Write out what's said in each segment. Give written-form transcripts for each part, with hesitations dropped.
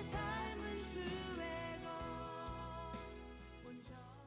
삶은 주의 것 온전한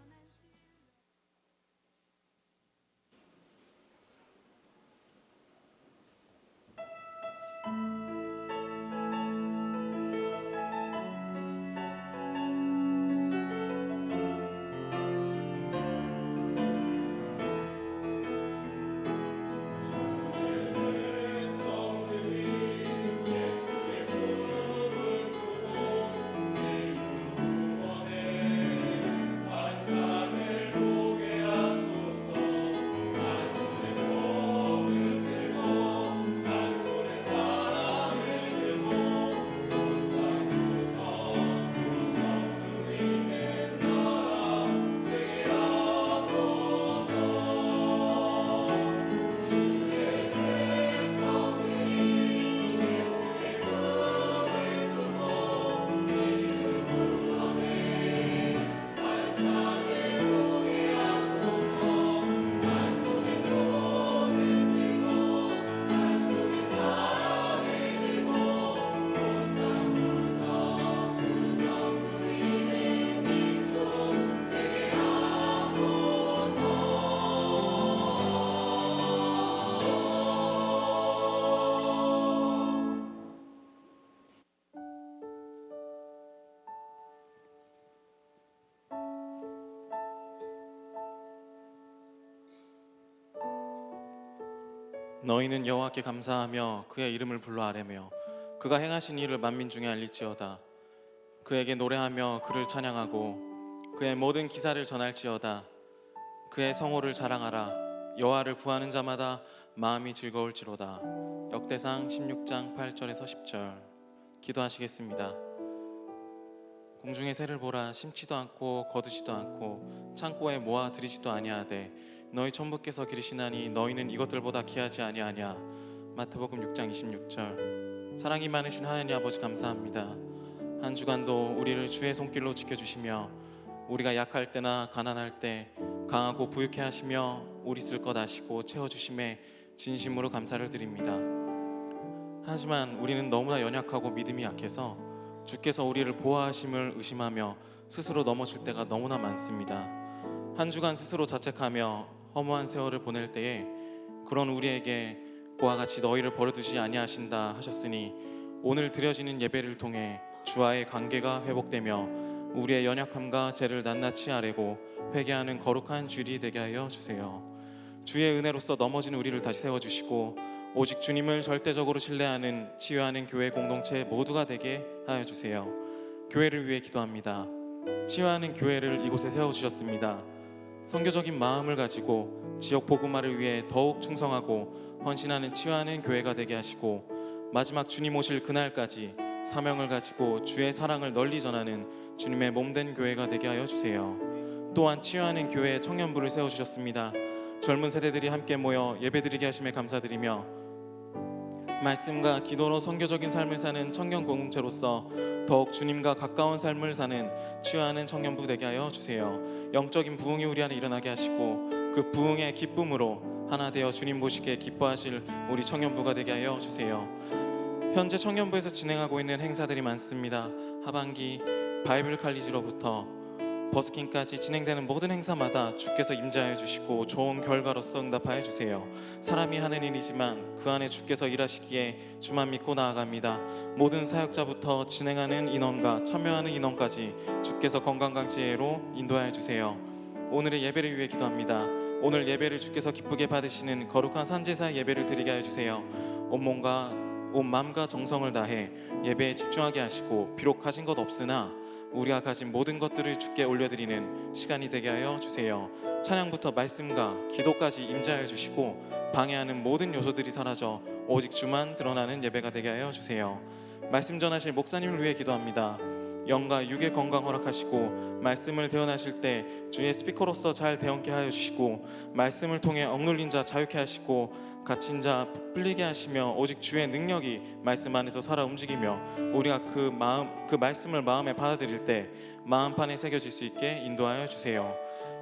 너희는 여호와께 감사하며 그의 이름을 불러 아뢰며 그가 행하신 일을 만민 중에 알릴지어다. 그에게 노래하며 그를 찬양하고 그의 모든 기사를 전할지어다. 그의 성호를 자랑하라. 여호와를 구하는 자마다 마음이 즐거울지로다. 역대상 16장 8절에서 10절. 기도하시겠습니다. 공중의 새를 보라. 심지도 않고 거두지도 않고 창고에 모아 들이지도 아니하되 너희 천부께서 기르시나니 너희는 이것들보다 귀하지 아니하냐. 마태복음 6장 26절. 사랑이 많으신 하나님 아버지 감사합니다. 한 주간도 우리를 주의 손길로 지켜주시며 우리가 약할 때나 가난할 때 강하고 부유케 하시며 우리 쓸 것 아시고 채워주심에 진심으로 감사를 드립니다. 하지만 우리는 너무나 연약하고 믿음이 약해서 주께서 우리를 보호하심을 의심하며 스스로 넘어질 때가 너무나 많습니다. 한 주간 스스로 자책하며 허무한 세월을 보낼 때에 그런 우리에게 그와 같이 너희를 버려두지 아니하신다 하셨으니 오늘 드려지는 예배를 통해 주와의 관계가 회복되며 우리의 연약함과 죄를 낱낱이 아뢰고 회개하는 거룩한 주일이 되게 하여 주세요. 주의 은혜로서 넘어진 우리를 다시 세워주시고 오직 주님을 절대적으로 신뢰하는 치유하는 교회 공동체 모두가 되게 하여 주세요. 교회를 위해 기도합니다. 치유하는 교회를 이곳에 세워주셨습니다. 선교적인 마음을 가지고 지역 복음화를 위해 더욱 충성하고 헌신하는 치유하는 교회가 되게 하시고 마지막 주님 오실 그날까지 사명을 가지고 주의 사랑을 널리 전하는 주님의 몸된 교회가 되게 하여 주세요. 또한 치유하는 교회에 청년부를 세워주셨습니다. 젊은 세대들이 함께 모여 예배드리게 하심에 감사드리며 말씀과 기도로 선교적인 삶을 사는 청년 공동체로서 더욱 주님과 가까운 삶을 사는 치유하는 청년부 되게 하여 주세요. 영적인 부흥이 우리 안에 일어나게 하시고 그 부흥의 기쁨으로 하나 되어 주님 보시기에 기뻐하실 우리 청년부가 되게 하여 주세요. 현재 청년부에서 진행하고 있는 행사들이 많습니다. 하반기 바이블 칼리지로부터 버스킹까지 진행되는 모든 행사마다 주께서 임재하여 주시고 좋은 결과로서 응답하여 주세요. 사람이 하는 일이지만 그 안에 주께서 일하시기에 주만 믿고 나아갑니다. 모든 사역자부터 진행하는 인원과 참여하는 인원까지 주께서 건강강지혜로 인도하여 주세요. 오늘의 예배를 위해 기도합니다. 오늘 예배를 주께서 기쁘게 받으시는 거룩한 산제사 예배를 드리게 하여 주세요. 온 마음과 정성을 다해 예배에 집중하게 하시고 비록 가진 것 없으나 우리가 가진 모든 것들을 주께 올려드리는 시간이 되게 하여 주세요. 찬양부터 말씀과 기도까지 임재하여 주시고 방해하는 모든 요소들이 사라져 오직 주만 드러나는 예배가 되게 하여 주세요. 말씀 전하실 목사님을 위해 기도합니다. 영과 육의 건강 허락하시고 말씀을 대언하실 때 주의 스피커로서 잘 대언케 하여 주시고 말씀을 통해 억눌린 자 자유케 하시고 갇힌 자 풀리게 하시며 오직 주의 능력이 말씀 안에서 살아 움직이며 우리가 그 말씀을 마음에 받아들일 때 마음판에 새겨질 수 있게 인도하여 주세요.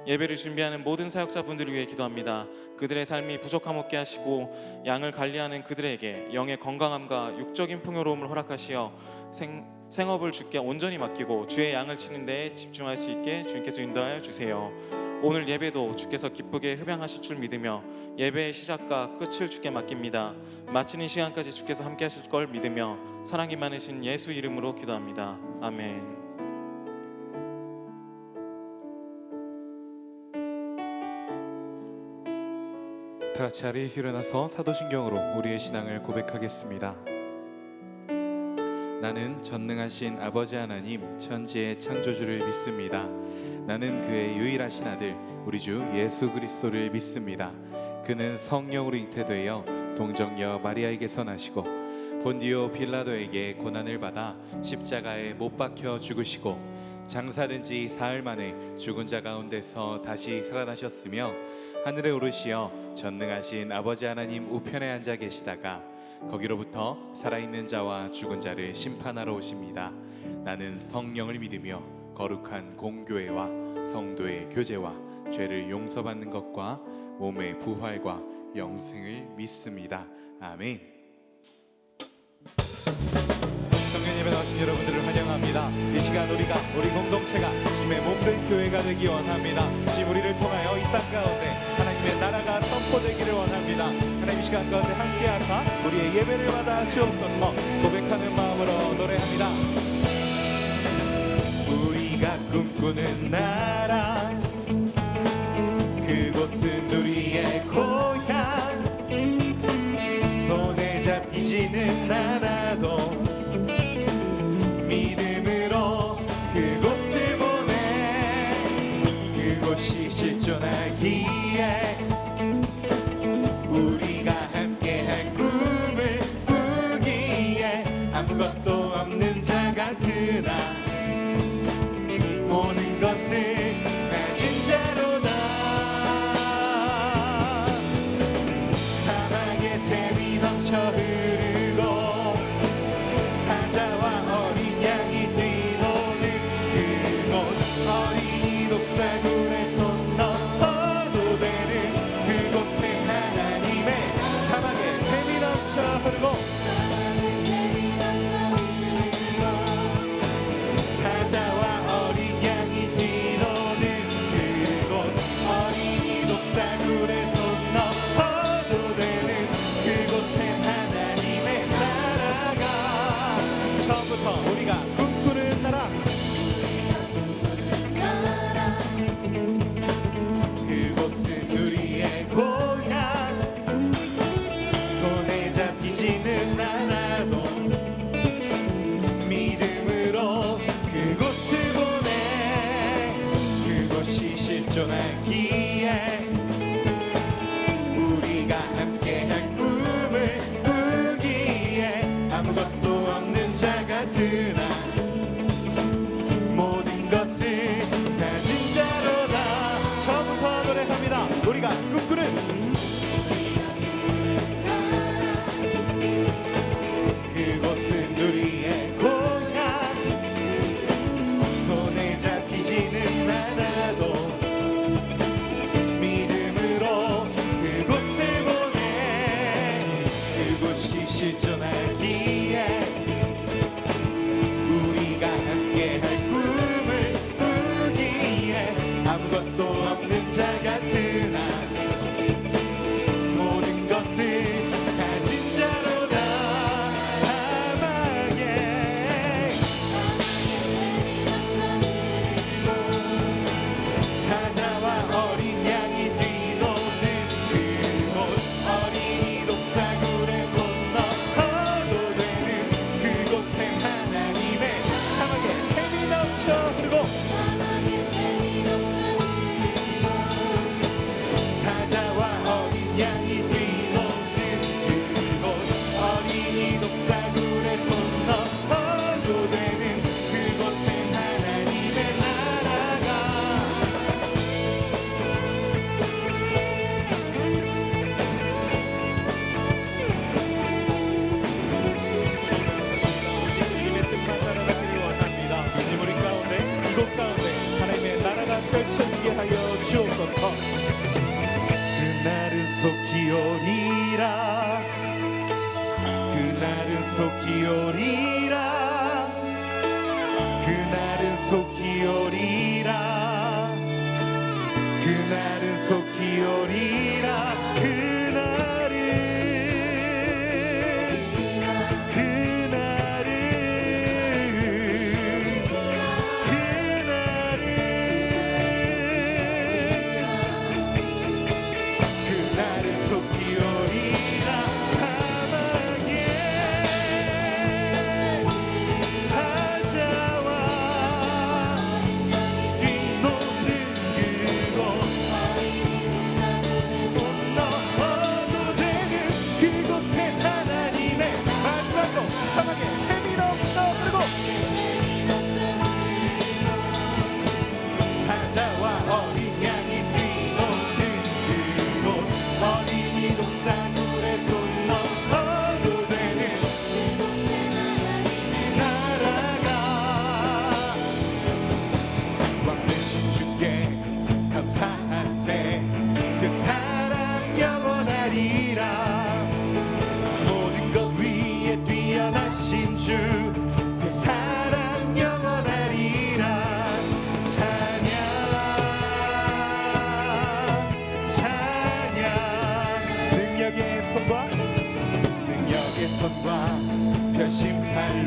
예배를 준비하는 모든 사역자분들을 위해 기도합니다. 그들의 삶이 부족함 없게 하시고 양을 관리하는 그들에게 영의 건강함과 육적인 풍요로움을 허락하시어 생업을 주께 온전히 맡기고 주의 양을 치는 데에 집중할 수 있게 주님께서 인도하여 주세요. 오늘 예배도 주께서 기쁘게 흡양하실 줄 믿으며 예배의 시작과 끝을 주께 맡깁니다. 마치는 시간까지 주께서 함께 하실 걸 믿으며 사랑이 많으신 예수 이름으로 기도합니다. 아멘. 다 같이 자리에서 일어나서 사도신경으로 우리의 신앙을 고백하겠습니다. 나는 전능하신 아버지 하나님 천지의 창조주를 믿습니다. 나는 그의 유일하신 아들 우리 주 예수 그리스도를 믿습니다. 그는 성령으로 잉태되어 동정녀 마리아에게서 나시고 본디오 빌라도에게 고난을 받아 십자가에 못 박혀 죽으시고 장사된 지 사흘 만에 죽은 자 가운데서 다시 살아나셨으며 하늘에 오르시어 전능하신 아버지 하나님 우편에 앉아 계시다가 거기로부터 살아있는 자와 죽은 자를 심판하러 오십니다. 나는 성령을 믿으며 거룩한 공교회와 성도의 교제와 죄를 용서받는 것과 몸의 부활과 영생을 믿습니다. 아멘. 성령 예배 나오신 여러분들을 환영합니다. 이 시간 우리 공동체가 주님의 몸된 교회가 되기 원합니다. 주님 우리를 통하여 이 땅 가운데 하나님의 나라가 선포되기를 원합니다. 하나님 이 시간 가운데 함께하사 우리의 예배를 받아 주옵소서. 고백하는 마음으로 노래합니다. 우리가 꿈꾸는 나라 그곳은 우리의 고향 손에 잡히지는 않아도 믿음으로 그곳을 보내 그곳이 실존하기에 우리가 함께한 꿈을 꾸기에 아무것도 없는 자 같으나 모든 것을 가진 자로다. 사막의 샘이 넘쳐 흐르고 사자와 어린 양이 뛰노는 그곳 어린이 독사굴에 손 넣어도 되는 그곳에 하나님의 사막의 샘이 넘쳐 흐르고 사자와 어린 양이 뛰노는 그곳 어린이 독사굴에 손 넣어도 되는 그곳에 하나님의 나라가 처음부터 우리가 꿈꾸는 나라 그곳은 우리의 고향 손에 잡히지는 않아도 믿음으로 그곳을 보내 그곳이 실존하기에 우리가 함께한 꿈을 꾸기에 아무것도 없는 자 같으나 모든 것을 가진 자로다. 처음부터 노래합니다. 우리가 꿈꾸는 그곳은 우리의 고향 손에 잡히지는 않아도 믿음으로 그곳을 보내 그곳이 실존하기에 우리가 함께할 꿈을 꾸기에 아무것도 없는 자 같으나 모든 것을 가진 자로다. 사자와 어린 양이 뛰노는 그곳 어린이 독사굴에 손 넣어도 되는 그곳에 하나님의 사막의 샘이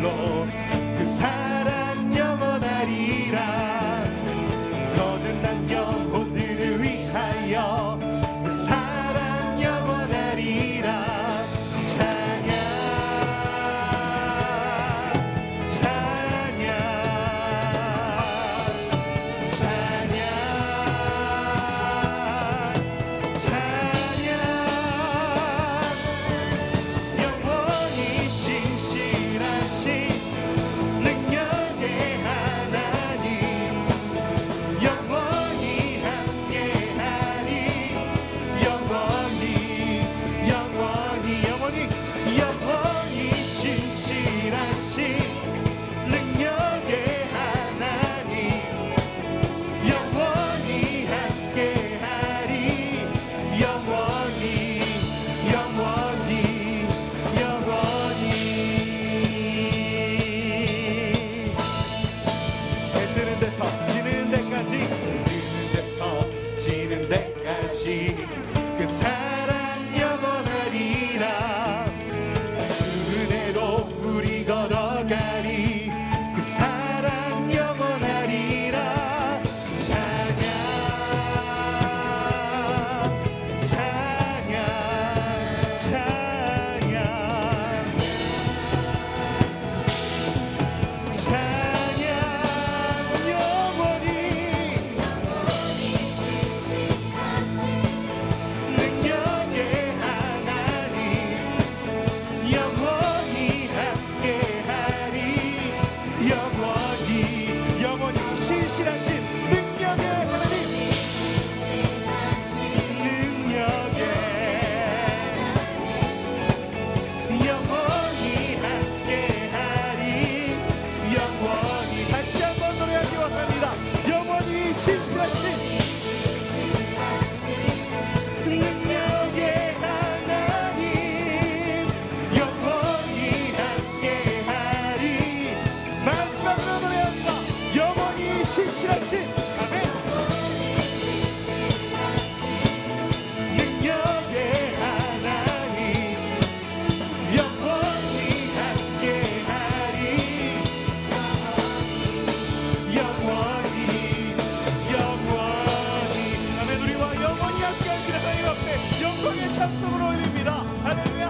불러 그 사랑 영원하리라. 거듭난 영혼들을 위하여 그 사랑 영원하리라. 찬양 찬양 찬양 찬양. 영원히 신실하신 능력의 하나님 영원히 함께하리. 영원히 영원히 영원히 영원히 신실하신 능력의 하나님 영원히 함께하리. 영원히 영원히 영원히. 해 뜨는 데서 지는 데까지 뜨는 데서 지는 데까지 그 사랑 영원하리라. 주 은혜로 우리 걸어가리. 그 사랑 영원하리라. 찬양 찬양 찬양 찬양. 영원히 능력의 하나님 영원히 함께하리. 영원히 영원히 신실하신 능력의 하나님 능력의 영원히 함께하리. 영원히 다시 한번 노래하기 원합니다. 영원히 신실하신 능력의 하나님 영원히 함께하리. 마지막으로 노래합니다. 영원히 신실하신 아멘. 능력의 하나님 영원히 함께하리. 영원히 영원히 아멘. 우리와 영원히 함께하시는 하나님 앞에 영광의 찬송을 올립니다. 할렐루야.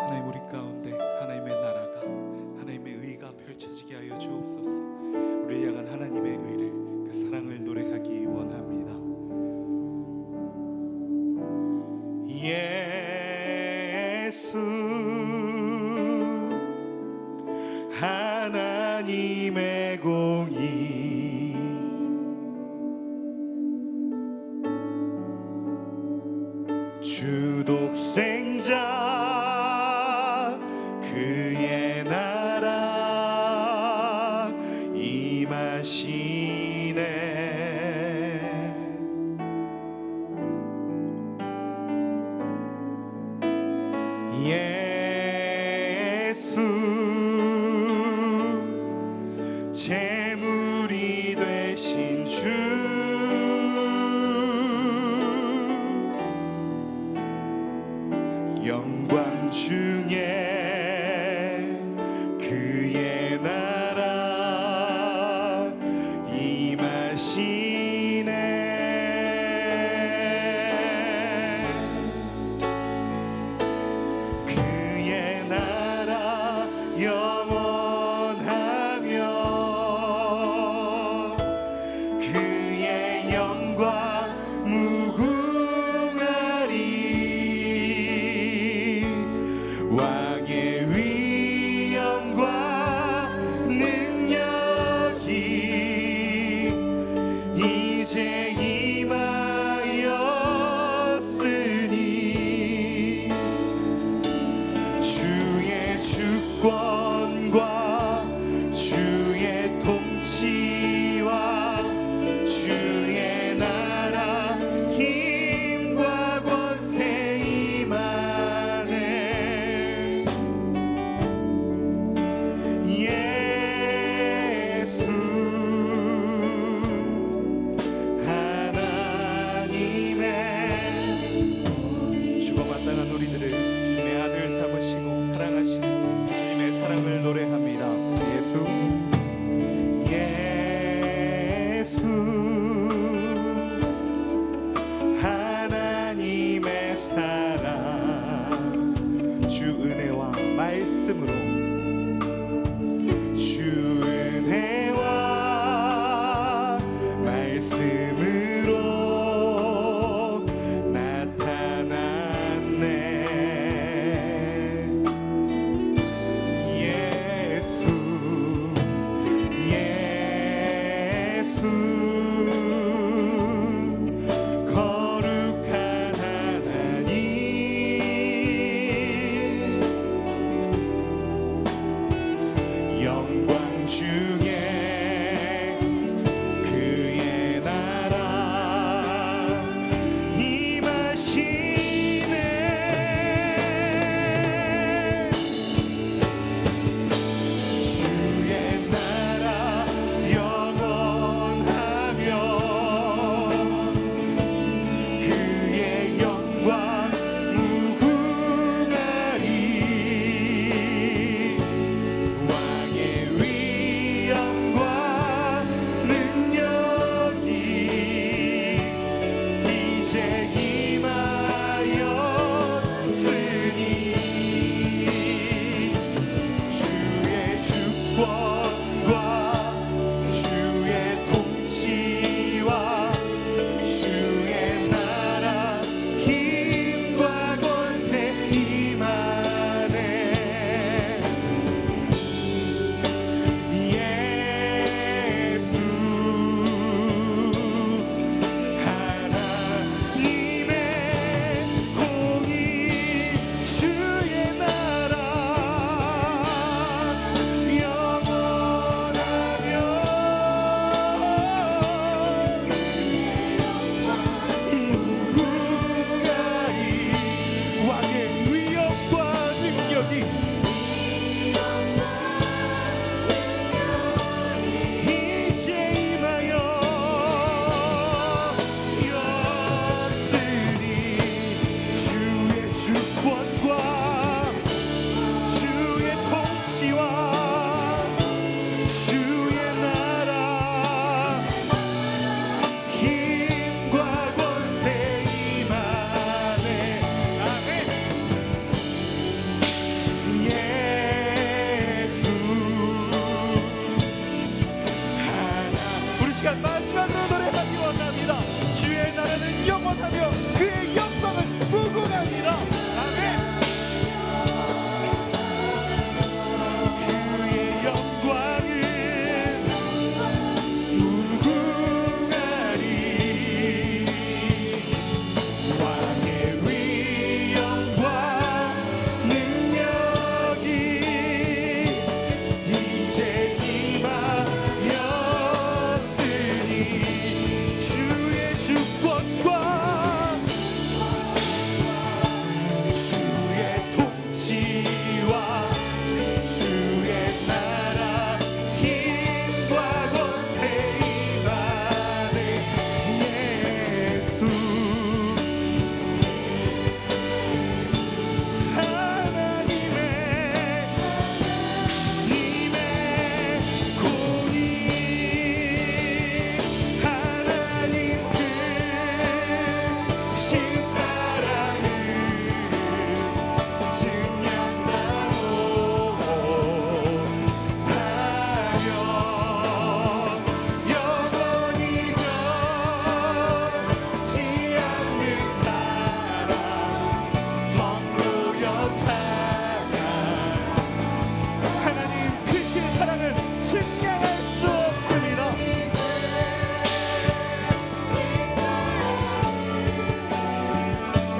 하나님, 우리 가운데 하나님의 나라가 하나님의 의가 펼쳐지게 하여 주옵소서. 우리를 향한 하나님의 의를 그 사랑을 노래하기 원합니다. 예수 하나님의 공의 주 독생자 그의 나라 임하시네. 예수 제물이 되신 주 영광 중에 그의 나라 임하시네. 그의 나라 영원하며 그의 영광 무궁하리. 왕의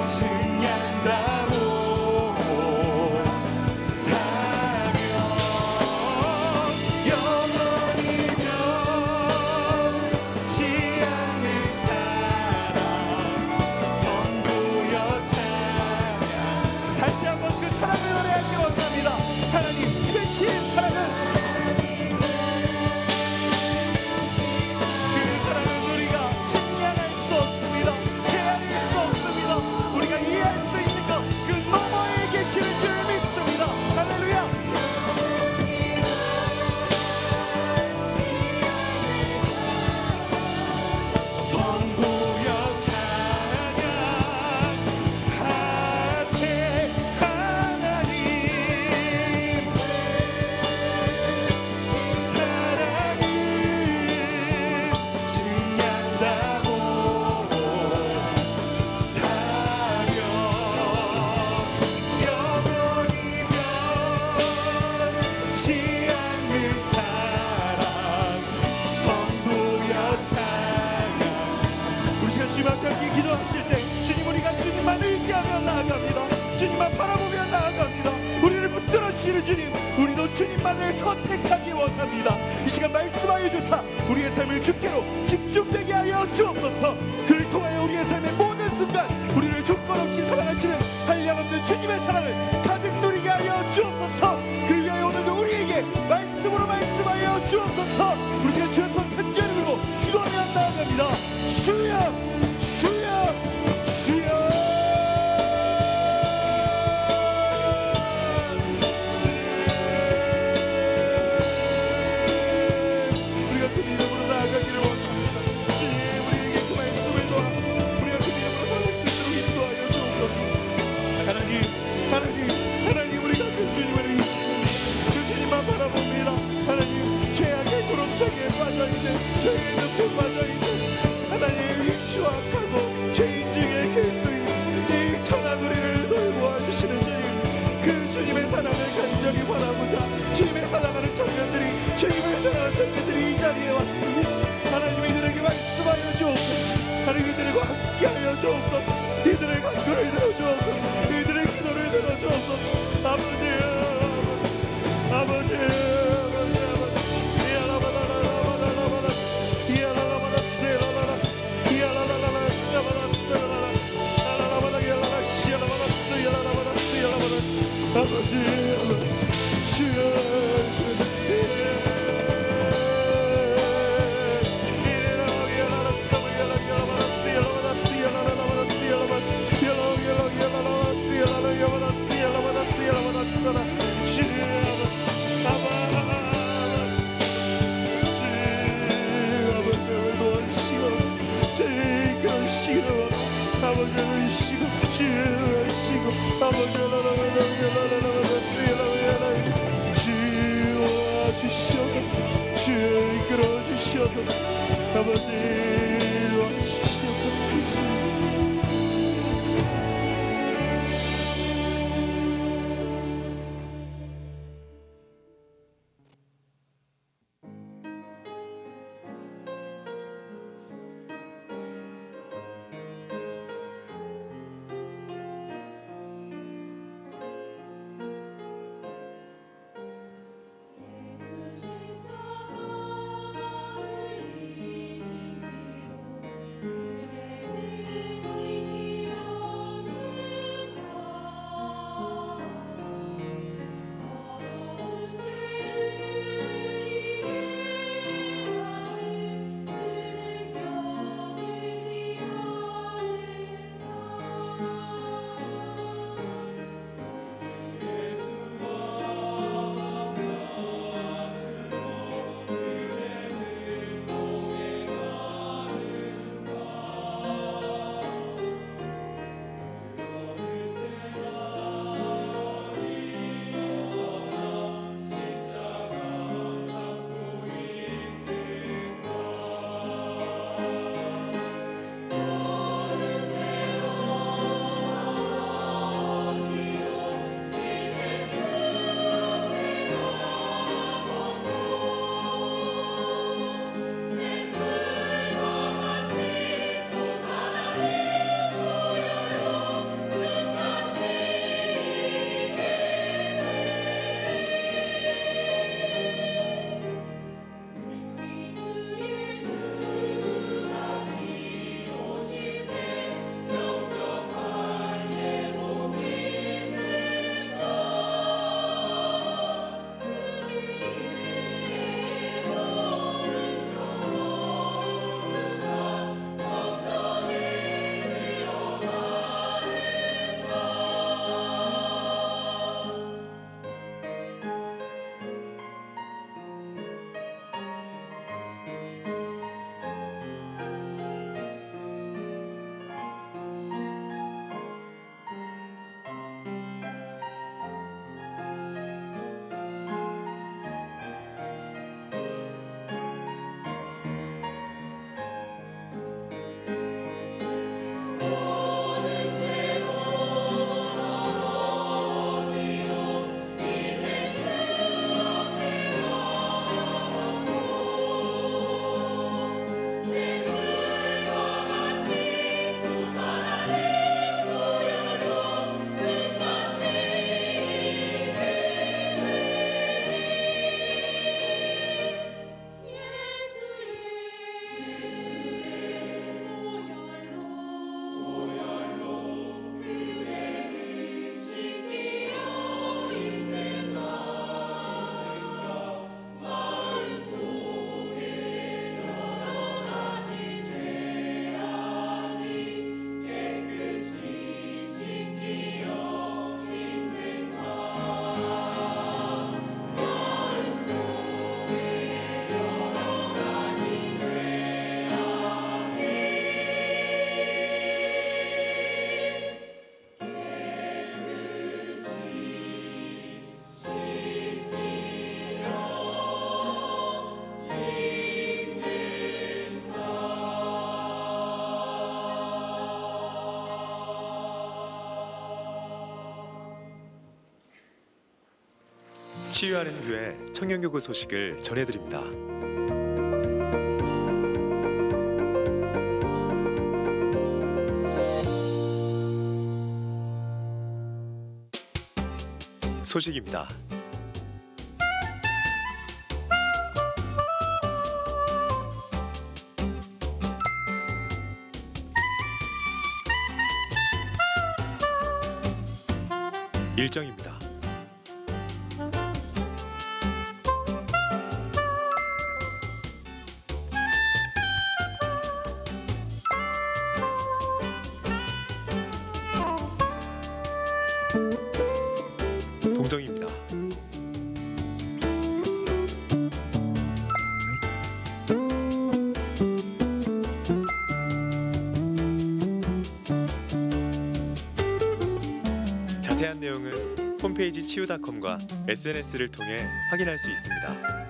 증량다고 하며 영원히 변치 않는 사랑 성도여 찬양. 다시 한번 그 사랑을 노래하기 원합니다. 하나님 크신 사랑을, 그 사랑을 우리가 측량할 수 없습니다. 헤아릴 수 없습니다. 우리가 이해할 수 있는 것, 그 너머에 계시는 줄 믿습니다. 할렐루야. 성도여 찬양하세 하나님. 사랑은 증량다고 하며 영원히 변치 않는 사랑 성도여 찬양. 우리 시간 주님 앞에 함께 기도하실 때 주님, 우리가 주님만 의지하며 나아갑니다. 주님만 바라보며 나아갑니다. 우리를 붙들어 주시는 주님, 우리도 주님만을 선택하기 원합니다. 이 시간 말씀하여 주사 우리의 삶을 주께로 집중되게 하여 주옵소서. 그를 통하여 우리의 삶의 모든 순간 우리를 조건 없이 사랑하시는 한량없는 주님의 사랑을 가득 누리게 하여 주옵소서. 그를 위하여 오늘도 우리에게 말씀으로 말씀하여 주옵소서. 우리 시간 주의 손 편지를 들고 기도하며 나아갑니다. 주여 주여 주여. 우리가 그 믿음으로 나아가기를 원합니다. 주님, 우리에게 그 말씀을 도와서 우리가 그 믿음으로 살아갈 수 있도록 인도하여 주옵소서. 하나님, 하나님, 하나님, 우리가 그 주님을 의식합니다. 그 주님만 바라봅니다. 하나님, 죄악의 구렁텅이에 빠져있는, 죄의 늪에 빠져있는 하나님, 이 추악하고 죄인 중에 괴수인 이 천한 우리를 돌보아주시는 주님, 그 주님의 사랑을 간절히 바라보자. 주님의 사랑하는 청년들이, 주님을 사랑하는 청년들이 이 자리에 왔습니다. 하나님, 이들에게 말씀하여 주옵소서. 하나님, 이들과 함께하여 주옵소서. 이들의 간구를 들어주옵소서. 이들의 기도를 들어주옵소서. 아버지, 아버지, 아버지, 아버지. 이알라바라라바라라바라, 이알라바라, 세라라라, 이알라라라, 샤바라스라라, 라라라바라, 이알라라, 시알라바라, 스야라라바라, 스야라바라. 아버지, 주여, 주여 이끌어 주시옵소서. 아버지 와주시옵소서. 예수 십자가 흘리신 길 치유하는 교회 청년교구 소식을 전해드립니다. 소식입니다. 일정입니다. 동정입니다. 자세한 내용은 홈페이지 치유닷컴과 SNS를 통해 확인할 수 있습니다.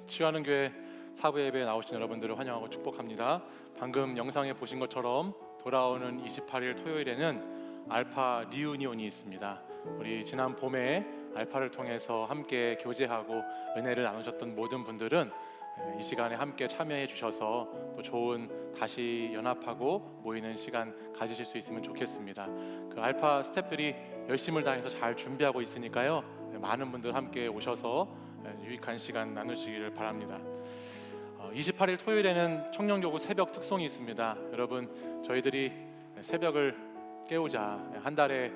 치유하는 교회 사부 예배에 나오신 여러분들을 환영하고 축복합니다. 방금 영상에 보신 것처럼 돌아오는 28일 토요일에는 알파 리유니온이 있습니다. 우리 지난 봄에 알파를 통해서 함께 교제하고 은혜를 나누셨던 모든 분들은 이 시간에 함께 참여해 주셔서 또 좋은 다시 연합하고 모이는 시간 가지실 수 있으면 좋겠습니다. 그 알파 스태프들이 열심을 다해서 잘 준비하고 있으니까요. 많은 분들 함께 오셔서 유익한 시간 나누시기를 바랍니다. 28일 토요일에는 청년교구 새벽 특송이 있습니다. 여러분, 저희들이 새벽을 깨우자 한 달에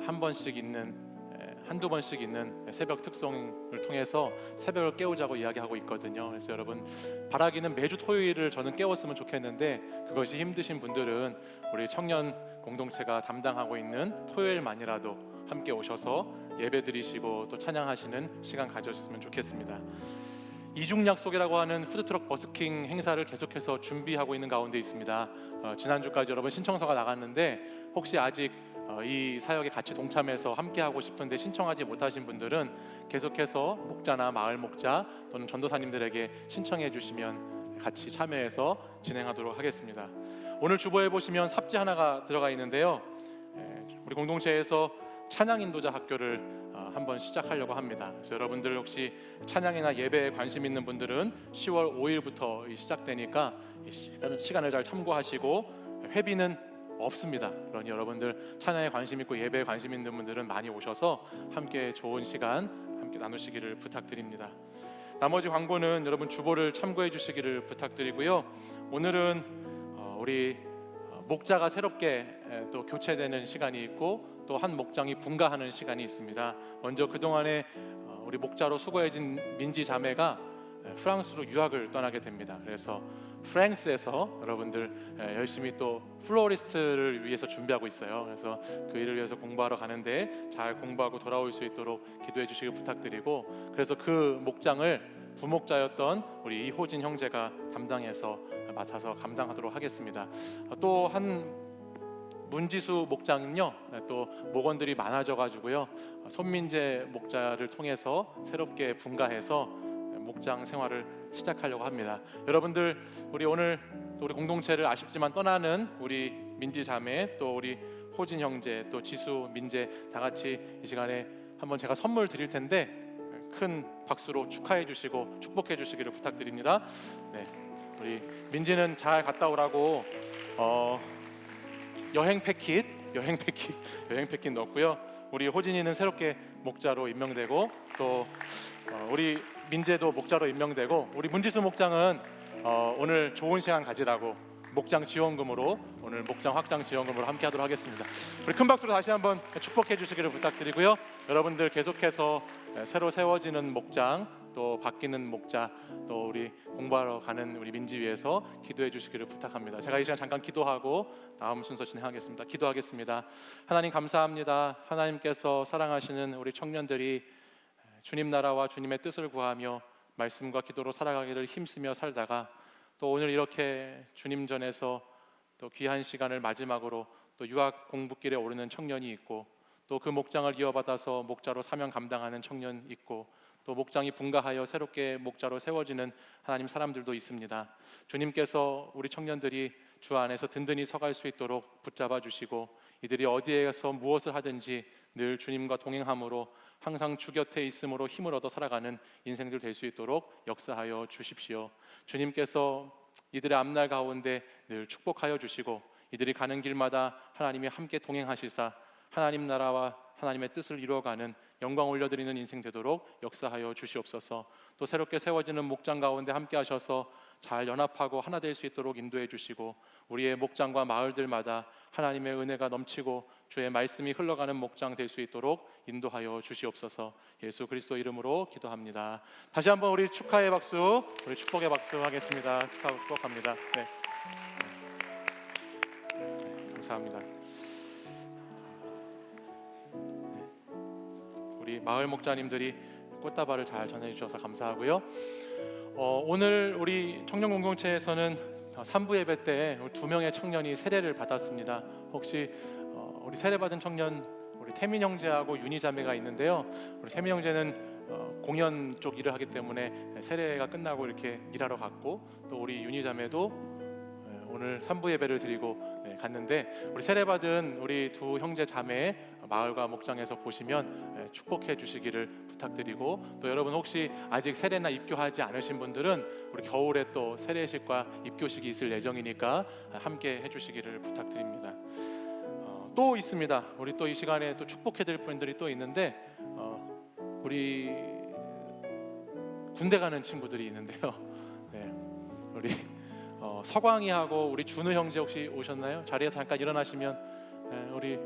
한두 번씩 있는 새벽 특송을 통해서 새벽을 깨우자고 이야기하고 있거든요. 그래서 여러분, 바라기는 매주 토요일을 저는 깨웠으면 좋겠는데 그것이 힘드신 분들은 우리 청년 공동체가 담당하고 있는 토요일만이라도 함께 오셔서 예배 드리시고 또 찬양하시는 시간 가졌으면 좋겠습니다. 이중 약속이라고 하는 푸드트럭 버스킹 행사를 계속해서 준비하고 있는 가운데 있습니다. 지난주까지 여러분 신청서가 나갔는데 혹시 아직 이 사역에 같이 동참해서 함께하고 싶은데 신청하지 못하신 분들은 계속해서 목자나 마을 목자 또는 전도사님들에게 신청해 주시면 같이 참여해서 진행하도록 하겠습니다. 오늘 주보에 보시면 삽지 하나가 들어가 있는데요. 우리 공동체에서 찬양 인도자 학교를 한번 시작하려고 합니다. 그래서 여러분들 혹시 찬양이나 예배에 관심 있는 분들은 10월 5일부터 시작되니까 시간을 잘 참고하시고 회비는 없습니다. 그러니 여러분들 찬양에 관심 있고 예배에 관심 있는 분들은 많이 오셔서 함께 좋은 시간 함께 나누시기를 부탁드립니다. 나머지 광고는 여러분 주보를 참고해 주시기를 부탁드리고요. 오늘은 우리 목자가 새롭게 또 교체되는 시간이 있고 또 한 목장이 분가하는 시간이 있습니다. 먼저 그동안에 우리 목자로 수고해진 민지 자매가 프랑스로 유학을 떠나게 됩니다. 그래서 프랑스에서 여러분들 열심히 또 플로리스트를 위해서 준비하고 있어요. 그래서 그 일을 위해서 공부하러 가는데 잘 공부하고 돌아올 수 있도록 기도해 주시길 부탁드리고, 그래서 그 목장을 부목자였던 우리 이호진 형제가 담당해서 맡아서 감당하도록 하겠습니다. 또 한 문지수 목장은요, 또 목원들이 많아져가지고요, 손민재 목자를 통해서 새롭게 분가해서 목장 생활을 시작하려고 합니다. 여러분들, 우리 오늘 우리 공동체를 아쉽지만 떠나는 우리 민지 자매, 또 우리 호진 형제, 또 지수, 민재 다 같이 이 시간에 한번 제가 선물 드릴 텐데 큰 박수로 축하해 주시고 축복해 주시기를 부탁드립니다. 네, 우리 민지는 잘 갔다 오라고 여행 패킷 넣었고요. 우리 호진이는 새롭게 목자로 임명되고 또 우리 민재도 목자로 임명되고, 우리 문지수 목장은 오늘 좋은 시간 가지라고 목장 지원금으로, 오늘 목장 확장 지원금으로 함께 하도록 하겠습니다. 우리 큰 박수로 다시 한번 축복해 주시기를 부탁드리고요. 여러분들 계속해서 새로 세워지는 목장 또 바뀌는 목자, 또 우리 공부하러 가는 우리 민지 위해서 기도해 주시기를 부탁합니다. 제가 이 시간 잠깐 기도하고 다음 순서 진행하겠습니다. 기도하겠습니다. 하나님 감사합니다. 하나님께서 사랑하시는 우리 청년들이 주님 나라와 주님의 뜻을 구하며 말씀과 기도로 살아가기를 힘쓰며 살다가 또 오늘 이렇게 주님 전에서 또 귀한 시간을 마지막으로 또 유학 공부길에 오르는 청년이 있고, 또 그 목장을 이어받아서 목자로 사명 감당하는 청년 있고, 또 목장이 분가하여 새롭게 목자로 세워지는 하나님 사람들도 있습니다. 주님께서 우리 청년들이 주 안에서 든든히 서갈 수 있도록 붙잡아 주시고, 이들이 어디에서 무엇을 하든지 늘 주님과 동행함으로 항상 주 곁에 있음으로 힘을 얻어 살아가는 인생들 될 수 있도록 역사하여 주십시오. 주님께서 이들의 앞날 가운데 늘 축복하여 주시고, 이들이 가는 길마다 하나님이 함께 동행하시사 하나님 나라와 하나님의 뜻을 이루어가는 영광 올려드리는 인생 되도록 역사하여 주시옵소서. 또 새롭게 세워지는 목장 가운데 함께 하셔서 잘 연합하고 하나 될 수 있도록 인도해 주시고, 우리의 목장과 마을들마다 하나님의 은혜가 넘치고 주의 말씀이 흘러가는 목장 될 수 있도록 인도하여 주시옵소서. 예수 그리스도 이름으로 기도합니다. 다시 한번 우리 축하의 박수, 우리 축복의 박수 하겠습니다. 축복합니다. 네. 감사합니다. 우리 마을 목자님들이 꽃다발을 잘 전해주셔서 감사하고요. 오늘 우리 청년 공동체에서는 3부 예배 때 2명의 청년이 세례를 받았습니다. 혹시 우리 세례 받은 청년 우리 태민 형제하고 윤희 자매가 있는데요. 우리 태민 형제는 공연 쪽 일을 하기 때문에 세례가 끝나고 이렇게 일하러 갔고, 또 우리 윤희 자매도 오늘 3부 예배를 드리고 갔는데, 우리 세례받은 우리 두 형제 자매 마을과 목장에서 보시면 축복해 주시기를 부탁드리고, 또 여러분 혹시 아직 세례나 입교하지 않으신 분들은 우리 겨울에 또 세례식과 입교식이 있을 예정이니까 함께 해주시기를 부탁드립니다. 또 있습니다. 우리 또 이 시간에 또 축복해 드릴 분들이 또 있는데, 우리 군대 가는 친구들이 있는데요. 네, 우리 서광이하고 우리 준우 형제 혹시 오셨나요? 자리에서 잠깐 일어나시면, 우리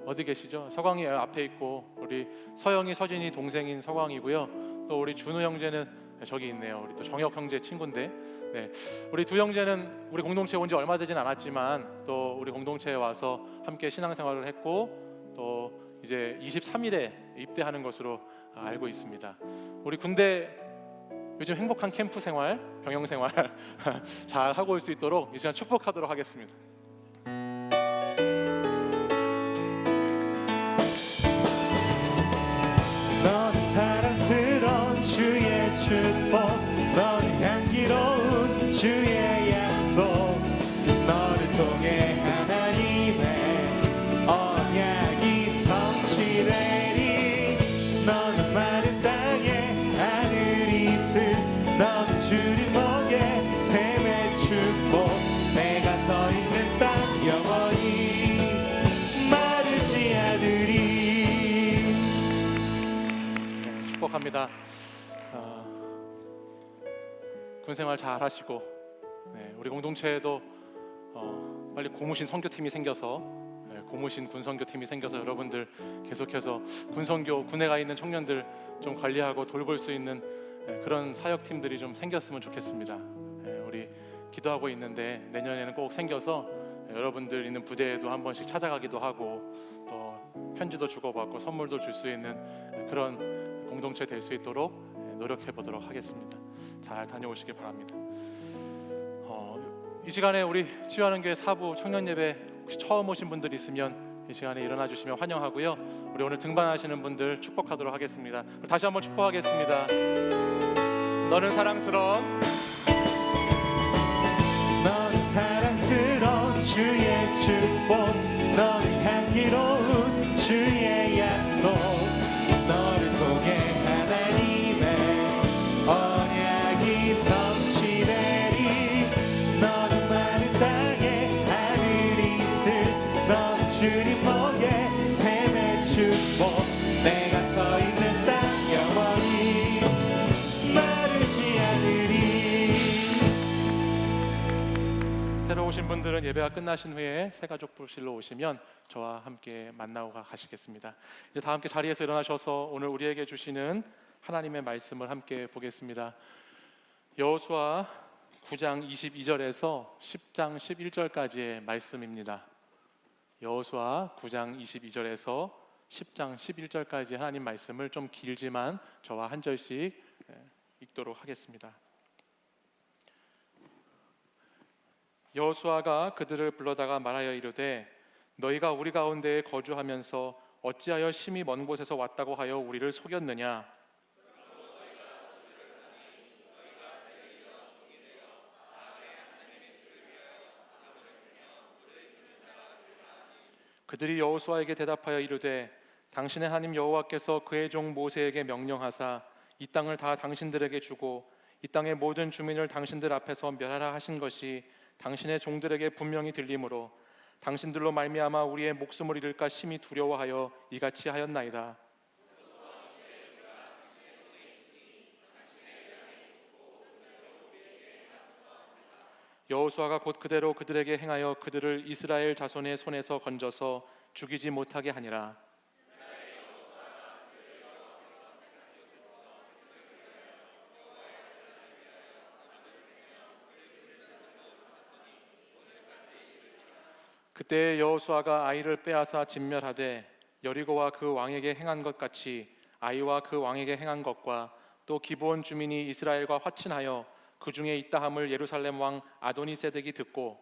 어디 계시죠? 서광이 앞에 있고, 우리 서영이 서진이 동생인 서광이고요. 또 우리 준우 형제는 저기 있네요. 우리 또 정혁 형제 친구인데, 네, 우리 두 형제는 우리 공동체에 온 지 얼마 되진 않았지만 또 우리 공동체에 와서 함께 신앙생활을 했고, 또 이제 23일에 입대하는 것으로 알고 있습니다. 우리 군대 요즘 행복한 캠프 생활, 병영 생활 잘 하고 올 수 있도록 이 시간 축복하도록 하겠습니다. 너는 사랑스러운 주의 축복, 너는 향기로운 주의 약속, 너를 통해 하나님의 언약이 성취되리. 너는 마른 땅에 하늘이 있을, 너는 주님 목에 샘의 축복, 내가 서 있는 땅 영원히 마르지 않으리. 축복합니다. 군생활 잘 하시고, 우리 공동체에도 빨리 고무신 선교팀이 생겨서, 고무신 군선교팀이 생겨서 여러분들 계속해서 군선교, 군에 가 있는 청년들 좀 관리하고 돌볼 수 있는 그런 사역팀들이 좀 생겼으면 좋겠습니다. 우리 기도하고 있는데 내년에는 꼭 생겨서 여러분들 있는 부대에도 한 번씩 찾아가기도 하고, 또 편지도 주고받고 선물도 줄 수 있는 그런 공동체 될 수 있도록 노력해 보도록 하겠습니다. 잘 다녀오시길 바랍니다. 이 시간에 우리 치유하는 교회 4부 청년 예배 혹시 처음 오신 분들 있으면 이 시간에 일어나 주시면 환영하고요. 우리 오늘 등반하시는 분들 축복하도록 하겠습니다. 다시 한번 축복하겠습니다. 너는 사랑스러운, 너는 사랑스러운 주의 축복, 너는 향기로운 주의 약속, 너를 통해 하나님의 언약이 성취되리. 너는 마른 땅에 하늘이 있을, 너는 주님 목에 샘의 축복, 내가 서 있는 땅 영원히 마르지 않으리. 새로 오신 분들은 예배가 끝나신 후에 새가족부실로 오시면 저와 함께 만나고 가시겠습니다. 이제 다 함께 자리에서 일어나셔서 오늘 우리에게 주시는 하나님의 말씀을 함께 보겠습니다. 여호수아 9장 22절에서 10장 11절까지의 말씀입니다. 여호수아 9장 22절에서 10장 11절까지 하나님 말씀을 좀 길지만 저와 한 절씩 읽도록 하겠습니다. 여호수아가 그들을 불러다가 말하여 이르되 너희가 우리 가운데에 거주하면서 어찌하여 심히 먼 곳에서 왔다고 하여 우리를 속였느냐? 그들이 여호수아에게 대답하여 이르되 당신의 하나님 여호와께서 그의 종 모세에게 명령하사 이 땅을 다 당신들에게 주고 이 땅의 모든 주민을 당신들 앞에서 멸하라 하신 것이 당신의 종들에게 분명히 들리므로 당신들로 말미암아 우리의 목숨을 잃을까 심히 두려워하여 이같이 하였나이다. 여호수아가 곧 그대로 그들에게 행하여 그들을 이스라엘 자손의 손에서 건져서 죽이지 못하게 하니라. 그때 여호수아가 아이를 빼앗아 진멸하되 여리고와 그 왕에게 행한 것 같이 아이와 그 왕에게 행한 것과 또 기브온 주민이 이스라엘과 화친하여 그 중에 있다 함을 예루살렘 왕 아도니세덱이 듣고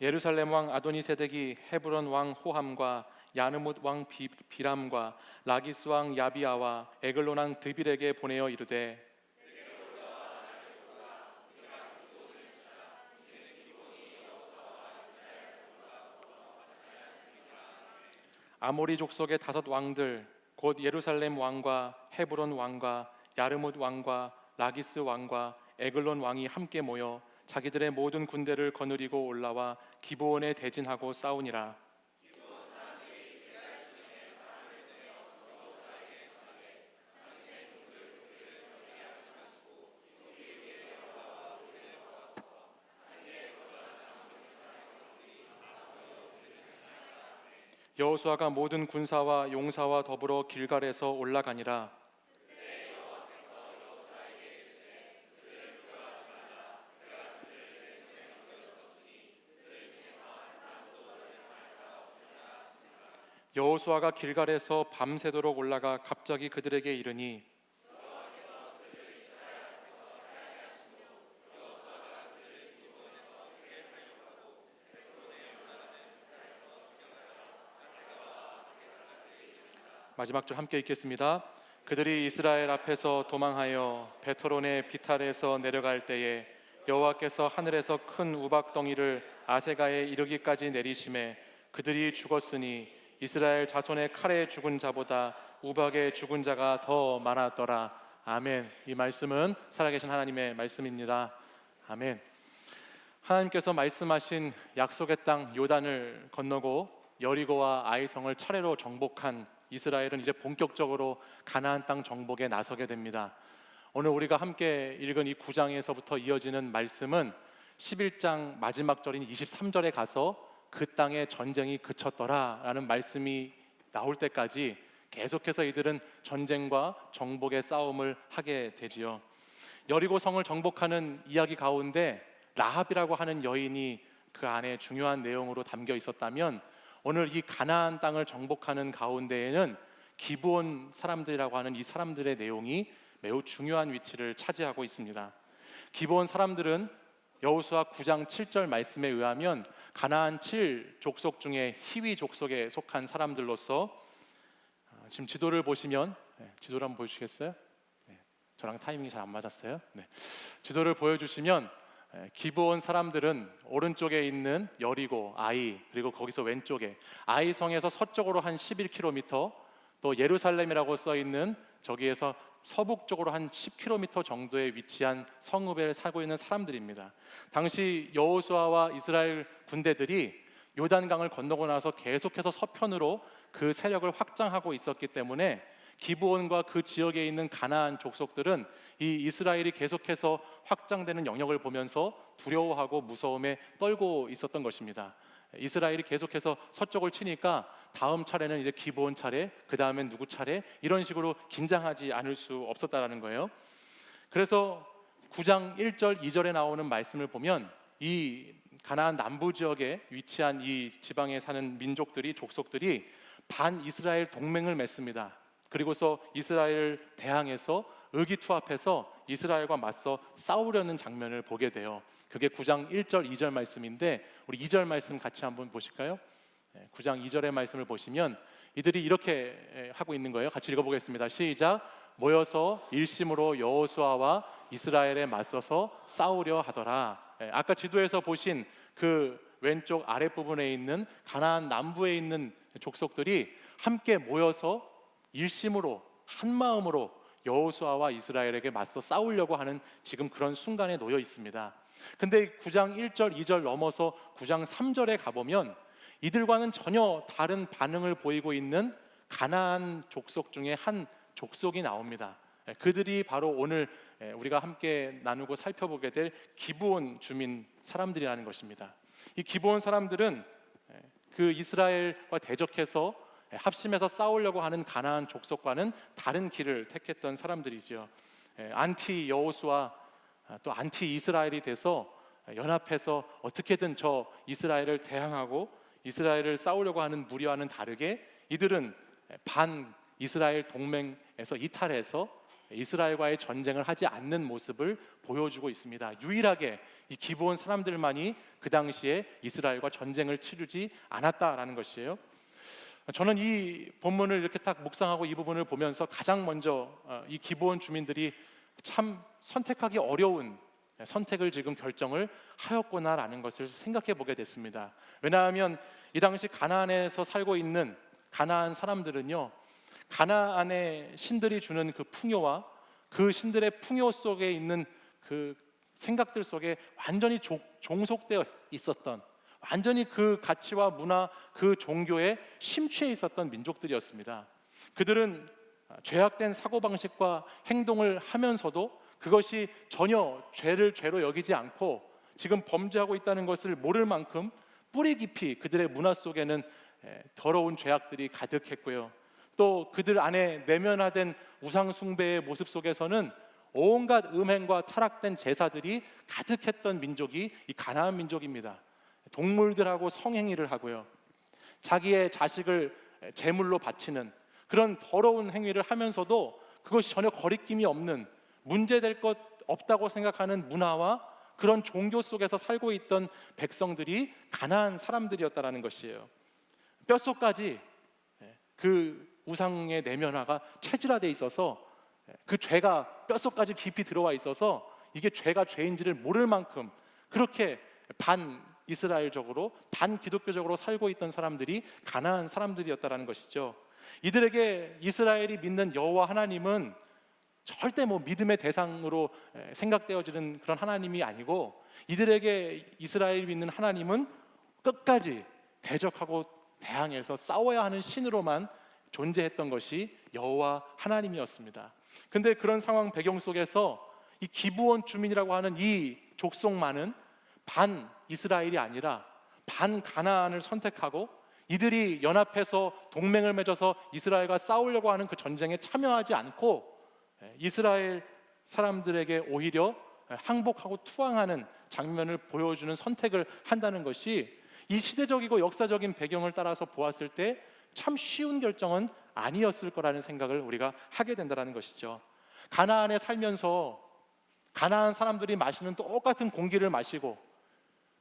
예루살렘 왕 아도니세덱이 헤브론 왕 호함과 야느뭇 왕 비람과 라기스 왕 야비아와 에글론 왕 드빌에게 보내어 이르되 아모리 족속의 5 왕들 곧 예루살렘 왕과 헤브론 왕과 야르뭇 왕과 라기스 왕과 에글론 왕이 함께 모여 자기들의 모든 군대를 거느리고 올라와 기브온에 대진하고 싸우니라. 여호수아가 모든 군사와 용사와 더불어 길갈에서 올라가니라. 여호수아가 길갈에서 밤새도록 올라가 갑자기 그들에게 이르니 마지막 줄 함께 읽겠습니다. 그들이 이스라엘 앞에서 도망하여 베토론의 비탈에서 내려갈 때에 여호와께서 하늘에서 큰 우박덩이를 아세가에 이르기까지 내리심에 그들이 죽었으니 이스라엘 자손의 칼에 죽은 자보다 우박에 죽은 자가 더 많았더라. 아멘. 이 말씀은 살아계신 하나님의 말씀입니다. 아멘. 하나님께서 말씀하신 약속의 땅 요단을 건너고 여리고와 아이성을 차례로 정복한 이스라엘은 이제 본격적으로 가나안 땅 정복에 나서게 됩니다. 오늘 우리가 함께 읽은 이 9장에서부터 이어지는 말씀은 11장 마지막 절인 23절에 가서 그 땅의 전쟁이 그쳤더라라는 말씀이 나올 때까지 계속해서 이들은 전쟁과 정복의 싸움을 하게 되지요. 여리고 성을 정복하는 이야기 가운데 라합이라고 하는 여인이 그 안에 중요한 내용으로 담겨 있었다면 오늘 이 가나안 땅을 정복하는 가운데에는 기브온 사람들이라고 하는 이 사람들의 내용이 매우 중요한 위치를 차지하고 있습니다. 기브온 사람들은 여호수아 9장 7절 말씀에 의하면 가나안 7족속 중에 히위 족속에 속한 사람들로서 지금 지도를 보시면 지도를 한번 보여주시겠어요? 저랑 타이밍이 잘 안 맞았어요. 지도를 보여주시면 기브온 사람들은 오른쪽에 있는 여리고, 아이, 그리고 거기서 왼쪽에 아이 성에서 서쪽으로 한 11km, 또 예루살렘이라고 써 있는 저기에서 서북쪽으로 한 10km 정도에 위치한 성읍에 살고 있는 사람들입니다. 당시 여호수아와 이스라엘 군대들이 요단강을 건너고 나서 계속해서 서편으로 그 세력을 확장하고 있었기 때문에 기브온과 그 지역에 있는 가나안 족속들은 이 이스라엘이 계속해서 확장되는 영역을 보면서 두려워하고 무서움에 떨고 있었던 것입니다. 이스라엘이 계속해서 서쪽을 치니까 다음 차례는 이제 기브온 차례, 그 다음엔 누구 차례, 이런 식으로 긴장하지 않을 수 없었다라는 거예요. 그래서 9장 1절 2절에 나오는 말씀을 보면 이 가나안 남부 지역에 위치한 이 지방에 사는 민족들이, 족속들이 반 이스라엘 동맹을 맺습니다. 그리고서 이스라엘 대항해서 의기투합해서 이스라엘과 맞서 싸우려는 장면을 보게 돼요. 그게 9장 1절 2절 말씀인데 우리 2절 말씀 같이 한번 보실까요? 9장 2절의 말씀을 보시면 이들이 이렇게 하고 있는 거예요. 같이 읽어보겠습니다. 시작. 모여서 일심으로 여호수아와 이스라엘에 맞서서 싸우려 하더라. 아까 지도에서 보신 그 왼쪽 아랫부분에 있는 가나안 남부에 있는 족속들이 함께 모여서 일심으로 한 마음으로 여호수아와 이스라엘에게 맞서 싸우려고 하는 지금 그런 순간에 놓여 있습니다. 근데 9장 1절 2절 넘어서 9장 3절에 가보면 이들과는 전혀 다른 반응을 보이고 있는 가나안 족속 중에 한 족속이 나옵니다. 그들이 바로 오늘 우리가 함께 나누고 살펴보게 될 기브온 주민 사람들이라는 것입니다. 이 기브온 사람들은 그 이스라엘과 대적해서 합심해서 싸우려고 하는 가나안 족속과는 다른 길을 택했던 사람들이지요. 안티 여호수아 또 안티 이스라엘이 돼서 연합해서 어떻게든 저 이스라엘을 대항하고 이스라엘을 싸우려고 하는 무리와는 다르게 이들은 반 이스라엘 동맹에서 이탈해서 이스라엘과의 전쟁을 하지 않는 모습을 보여주고 있습니다. 유일하게 이 기브온 사람들만이 그 당시에 이스라엘과 전쟁을 치르지 않았다라는 것이에요. 저는 이 본문을 이렇게 딱 묵상하고 이 부분을 보면서 가장 먼저 이 기브온 주민들이 참 선택하기 어려운 선택을 지금 결정을 하였구나라는 것을 생각해 보게 됐습니다. 왜냐하면 이 당시 가나안에서 살고 있는 가나안 사람들은요, 가나안의 신들이 주는 그 풍요와 그 신들의 풍요 속에 있는 그 생각들 속에 완전히 종속되어 있었던, 완전히 그 가치와 문화, 그 종교에 심취해 있었던 민족들이었습니다. 그들은 죄악된 사고방식과 행동을 하면서도 그것이 전혀 죄를 죄로 여기지 않고 지금 범죄하고 있다는 것을 모를 만큼 뿌리 깊이 그들의 문화 속에는 더러운 죄악들이 가득했고요. 또 그들 안에 내면화된 우상 숭배의 모습 속에서는 온갖 음행과 타락된 제사들이 가득했던 민족이 이 가나안 민족입니다. 동물들하고 성행위를 하고요, 자기의 자식을 제물로 바치는 그런 더러운 행위를 하면서도 그것이 전혀 거리낌이 없는, 문제될 것 없다고 생각하는 문화와 그런 종교 속에서 살고 있던 백성들이 가나안 사람들이었다라는 것이에요. 뼛속까지 그 우상의 내면화가 체질화되어 있어서 그 죄가 뼛속까지 깊이 들어와 있어서 이게 죄가 죄인지를 모를 만큼 그렇게 반 이스라엘적으로 반 기독교적으로 살고 있던 사람들이 가나안 사람들이었다라는 것이죠. 이들에게 이스라엘이 믿는 여호와 하나님은 절대 믿음의 대상으로 생각되어지는 그런 하나님이 아니고, 이들에게 이스라엘이 믿는 하나님은 끝까지 대적하고 대항해서 싸워야 하는 신으로만 존재했던 것이 여호와 하나님이었습니다. 근데 그런 상황 배경 속에서 이 기브온 주민이라고 하는 이 족속만은 반 이스라엘이 아니라 반 가나안을 선택하고 이들이 연합해서 동맹을 맺어서 이스라엘과 싸우려고 하는 그 전쟁에 참여하지 않고 이스라엘 사람들에게 오히려 항복하고 투항하는 장면을 보여주는 선택을 한다는 것이 이 시대적이고 역사적인 배경을 따라서 보았을 때 참 쉬운 결정은 아니었을 거라는 생각을 우리가 하게 된다는 것이죠. 가나안에 살면서 가나안 사람들이 마시는 똑같은 공기를 마시고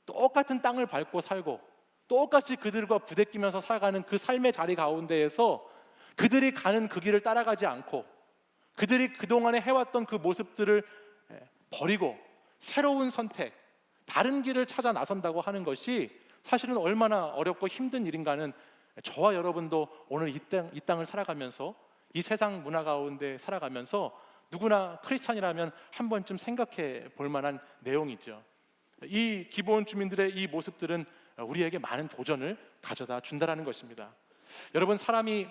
똑같은 땅을 밟고 살고 똑같이 그들과 부대끼면서 살아가는 그 삶의 자리 가운데에서 그들이 가는 그 길을 따라가지 않고 그들이 그동안에 해왔던 그 모습들을 버리고 새로운 선택, 다른 길을 찾아 나선다고 하는 것이 사실은 얼마나 어렵고 힘든 일인가는 저와 여러분도 오늘 이 땅을 살아가면서 이 세상 문화 가운데 살아가면서 누구나 크리스찬이라면 한 번쯤 생각해 볼 만한 내용이죠. 이 기브온 주민들의 이 모습들은 우리에게 많은 도전을 가져다 준다라는 것입니다. 여러분, 사람이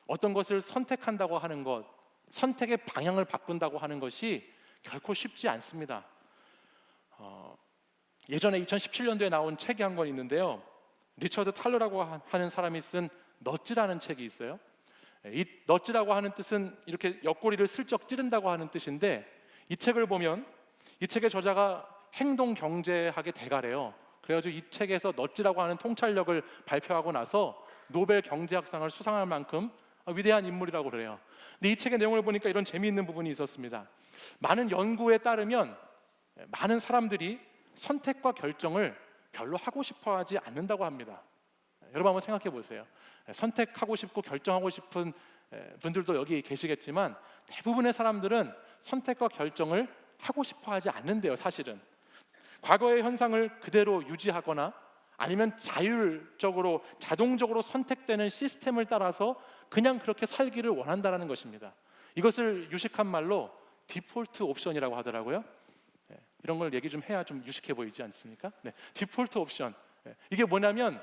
어떤 것을 선택한다고 하는 것, 선택의 방향을 바꾼다고 하는 것이 결코 쉽지 않습니다. 예전에 2017년도에 나온 책이 한 권 있는데요. 리처드 탈러라고 하는 사람이 쓴 넛지라는 책이 있어요. 이 넛지라고 하는 뜻은 이렇게 옆구리를 슬쩍 찌른다고 하는 뜻인데, 이 책을 보면 이 책의 저자가 행동 경제학의 대가래요. 그래가지고 이 책에서 넛지라고 하는 통찰력을 발표하고 나서 노벨 경제학상을 수상할 만큼 위대한 인물이라고 그래요. 근데 이 책의 내용을 보니까 이런 재미있는 부분이 있었습니다. 많은 연구에 따르면 많은 사람들이 선택과 결정을 별로 하고 싶어 하지 않는다고 합니다. 여러분 한번 생각해 보세요. 선택하고 싶고 결정하고 싶은 분들도 여기 계시겠지만 대부분의 사람들은 선택과 결정을 하고 싶어 하지 않는데요. 사실은 과거의 현상을 그대로 유지하거나 아니면 자율적으로 자동적으로 선택되는 시스템을 따라서 그냥 그렇게 살기를 원한다는 것입니다. 이것을 유식한 말로 디폴트 옵션이라고 하더라고요. 이런 걸 얘기 좀 해야 좀 유식해 보이지 않습니까? 디폴트 옵션. 이게 뭐냐면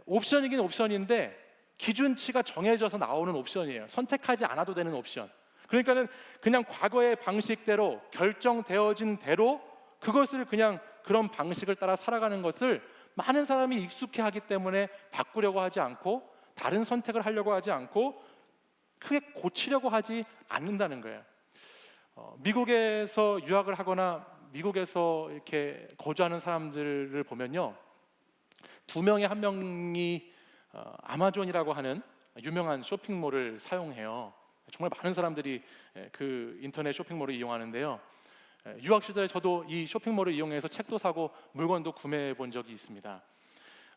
옵션이긴 옵션인데 기준치가 정해져서 나오는 옵션이에요. 선택하지 않아도 되는 옵션. 그러니까는 그냥 과거의 방식대로 결정되어진 대로 그것을 그냥 그런 방식을 따라 살아가는 것을 많은 사람이 익숙해하기 때문에 바꾸려고 하지 않고 다른 선택을 하려고 하지 않고 크게 고치려고 하지 않는다는 거예요. 미국에서 유학을 하거나 미국에서 이렇게 거주하는 사람들을 보면요, 두 명의 한 명이 아마존이라고 하는 유명한 쇼핑몰을 사용해요. 정말 많은 사람들이 그 인터넷 쇼핑몰을 이용하는데요. 유학 시절에 저도 이 쇼핑몰을 이용해서 책도 사고 물건도 구매해 본 적이 있습니다.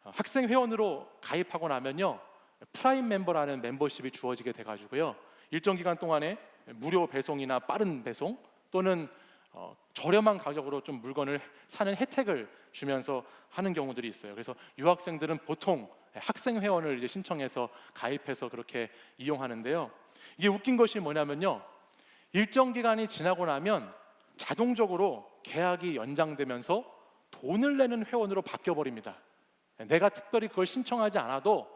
학생 회원으로 가입하고 나면요, 프라임 멤버라는 멤버십이 주어지게 돼가지고요, 일정 기간 동안에 무료 배송이나 빠른 배송 또는 저렴한 가격으로 좀 물건을 사는 혜택을 주면서 하는 경우들이 있어요. 그래서 유학생들은 보통 학생 회원을 이제 신청해서 가입해서 그렇게 이용하는데요. 이게 웃긴 것이 뭐냐면요, 일정 기간이 지나고 나면 자동적으로 계약이 연장되면서 돈을 내는 회원으로 바뀌어 버립니다. 내가 특별히 그걸 신청하지 않아도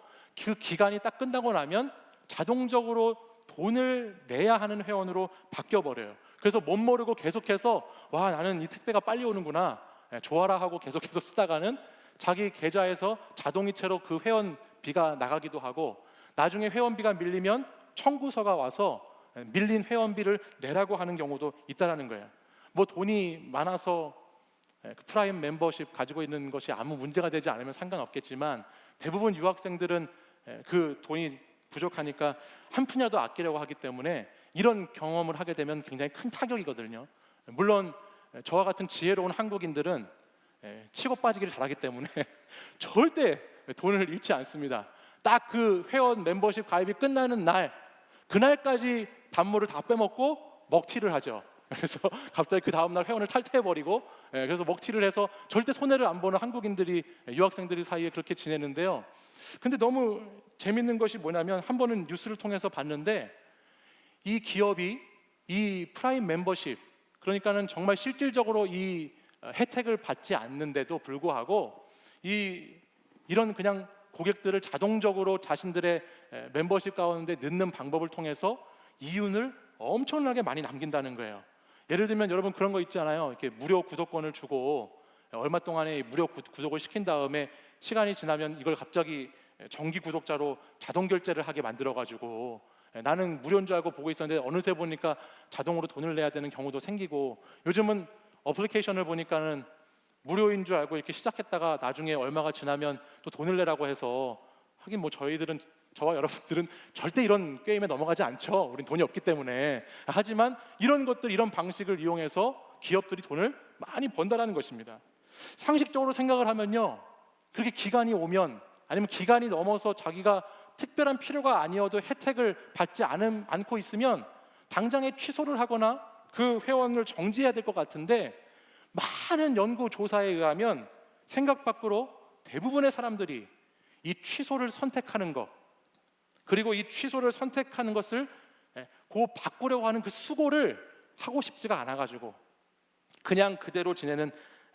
그 기간이 딱 끝나고 나면 자동적으로 돈을 내야 하는 회원으로 바뀌어 버려요. 그래서 못 모르고 계속해서 와, 나는 이 택배가 빨리 오는구나, 좋아라 하고 계속해서 쓰다가는 자기 계좌에서 자동이체로 그 회원비가 나가기도 하고, 나중에 회원비가 밀리면 청구서가 와서 밀린 회원비를 내라고 하는 경우도 있다라는 거예요. 뭐 돈이 많아서 그 프라임 멤버십 가지고 있는 것이 아무 문제가 되지 않으면 상관없겠지만 대부분 유학생들은 그 돈이 부족하니까 한 푼이라도 아끼려고 하기 때문에 이런 경험을 하게 되면 굉장히 큰 타격이거든요. 물론 저와 같은 지혜로운 한국인들은 치고 빠지기를 잘하기 때문에 절대 돈을 잃지 않습니다. 딱 그 회원 멤버십 가입이 끝나는 날, 그날까지 단물을 다 빼먹고 먹튀를 하죠. 그래서 갑자기 그 다음날 회원을 탈퇴해버리고, 그래서 먹튀를 해서 절대 손해를 안 보는 한국인들이, 유학생들이 사이에 그렇게 지내는데요. 근데 너무 재밌는 것이 뭐냐면, 한 번은 뉴스를 통해서 봤는데 이 기업이 이 프라임 멤버십, 그러니까는 정말 실질적으로 이 혜택을 받지 않는데도 불구하고 이런 그냥 고객들을 자동적으로 자신들의 멤버십 가운데 넣는 방법을 통해서 이윤을 엄청나게 많이 남긴다는 거예요. 예를 들면 여러분 그런 거 있지 않아요? 이렇게 무료 구독권을 주고 얼마 동안에 무료 구독을 시킨 다음에 시간이 지나면 이걸 갑자기 정기 구독자로 자동 결제를 하게 만들어가지고 나는 무료인 줄 알고 보고 있었는데 어느새 보니까 자동으로 돈을 내야 되는 경우도 생기고, 요즘은 어플리케이션을 보니까는 무료인 줄 알고 이렇게 시작했다가 나중에 얼마가 지나면 또 돈을 내라고 해서, 하긴 뭐 저와 여러분들은 절대 이런 게임에 넘어가지 않죠. 우린 돈이 없기 때문에. 하지만 이런 것들, 이런 방식을 이용해서 기업들이 돈을 많이 번다라는 것입니다. 상식적으로 생각을 하면요, 그렇게 기간이 오면, 아니면 기간이 넘어서 자기가 특별한 필요가 아니어도 혜택을 받지 않고 있으면 당장에 취소를 하거나 그 회원을 정지해야 될 것 같은데, 많은 연구 조사에 의하면 생각 밖으로 대부분의 사람들이 이 취소를 선택하는 것, 그리고 이 취소를 선택하는 것을 바꾸려고 하는 그 수고를 하고 싶지가 않아가지고 그냥 그대로 지내는,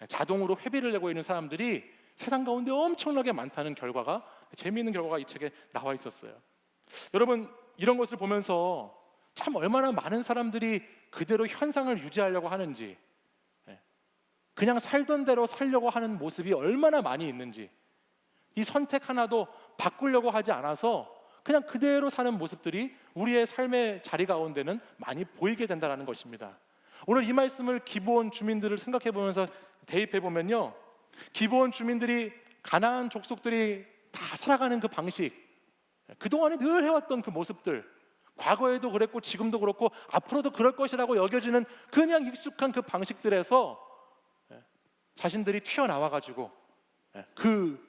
자동으로 회비를 내고 있는 사람들이 세상 가운데 엄청나게 많다는 결과가, 재미있는 결과가 이 책에 나와 있었어요. 여러분, 이런 것을 보면서 참 얼마나 많은 사람들이 그대로 현상을 유지하려고 하는지, 그냥 살던 대로 살려고 하는 모습이 얼마나 많이 있는지, 이 선택 하나도 바꾸려고 하지 않아서 그냥 그대로 사는 모습들이 우리의 삶의 자리 가운데는 많이 보이게 된다는 것입니다. 오늘 이 말씀을 기브온 주민들을 생각해 보면서 대입해 보면요, 기브온 주민들이 가나안 족속들이 다 살아가는 그 방식, 그동안에 늘 해왔던 그 모습들, 과거에도 그랬고 지금도 그렇고 앞으로도 그럴 것이라고 여겨지는 그냥 익숙한 그 방식들에서 자신들이 튀어나와가지고 그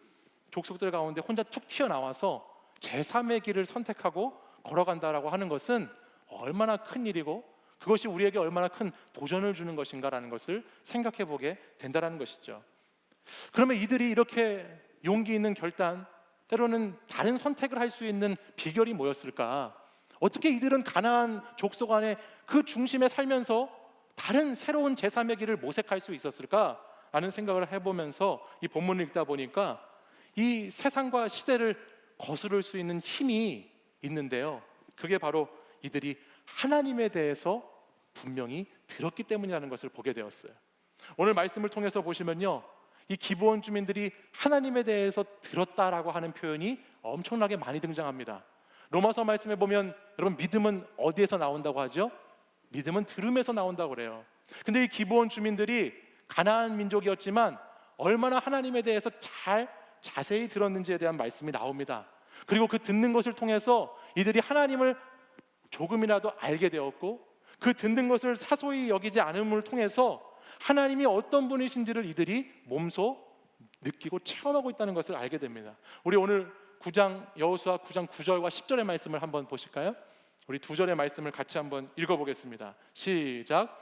족속들 가운데 혼자 툭 튀어나와서 제3의 길을 선택하고 걸어간다라고 하는 것은 얼마나 큰 일이고 그것이 우리에게 얼마나 큰 도전을 주는 것인가라는 것을 생각해 보게 된다는 것이죠. 그러면 이들이 이렇게 용기 있는 결단, 때로는 다른 선택을 할 수 있는 비결이 뭐였을까? 어떻게 이들은 가나안 족속 안에 그 중심에 살면서 다른 새로운 제3의 길을 모색할 수 있었을까? 라는 생각을 해보면서 이 본문을 읽다 보니까 이 세상과 시대를 거스를 수 있는 힘이 있는데요, 그게 바로 이들이 하나님에 대해서 분명히 들었기 때문이라는 것을 보게 되었어요. 오늘 말씀을 통해서 보시면요, 이 기브온 주민들이 하나님에 대해서 들었다라고 하는 표현이 엄청나게 많이 등장합니다. 로마서 말씀에 보면 여러분, 믿음은 어디에서 나온다고 하죠? 믿음은 들음에서 나온다고 그래요. 근데 이 기브온 주민들이 가나안 민족이었지만 얼마나 하나님에 대해서 자세히 들었는지에 대한 말씀이 나옵니다. 그리고 그 듣는 것을 통해서 이들이 하나님을 조금이라도 알게 되었고, 그 듣는 것을 사소히 여기지 않음을 통해서 하나님이 어떤 분이신지를 이들이 몸소 느끼고 체험하고 있다는 것을 알게 됩니다. 우리 오늘 9장 여호수아 9장 9절과 10절의 말씀을 한번 보실까요? 우리 두 절의 말씀을 같이 한번 읽어보겠습니다. 시작.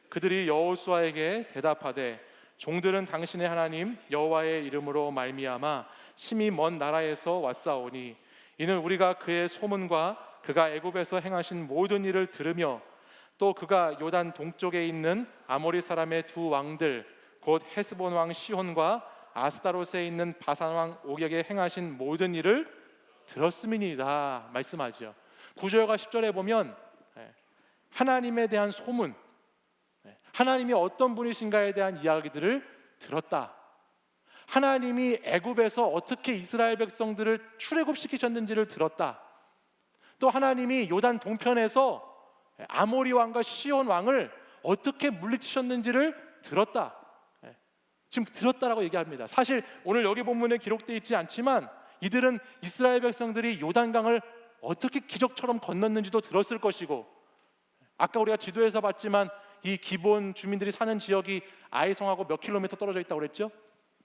그들이 여호수아에게 대답하되 종들은 당신의 하나님 여호와의 이름으로 말미암아 심히 먼 나라에서 왔사오니 이는 우리가 그의 소문과 그가 애굽에서 행하신 모든 일을 들으며 또 그가 요단 동쪽에 있는 아모리 사람의 두 왕들 곧 헤스본 왕 시혼과 아스타롯에 있는 바산 왕 옥에게 행하신 모든 일을 들었음이니이다 말씀하죠. 9절과 10절에 보면 하나님에 대한 소문, 하나님이 어떤 분이신가에 대한 이야기들을 들었다. 하나님이 애굽에서 어떻게 이스라엘 백성들을 출애굽시키셨는지를 들었다. 또 하나님이 요단 동편에서 아모리 왕과 시온 왕을 어떻게 물리치셨는지를 들었다. 지금 들었다라고 얘기합니다. 사실 오늘 여기 본문에 기록되어 있지 않지만 이들은 이스라엘 백성들이 요단강을 어떻게 기적처럼 건넜는지도 들었을 것이고, 아까 우리가 지도에서 봤지만 이 기브온 주민들이 사는 지역이 아이성하고 몇 킬로미터 떨어져 있다고 그랬죠?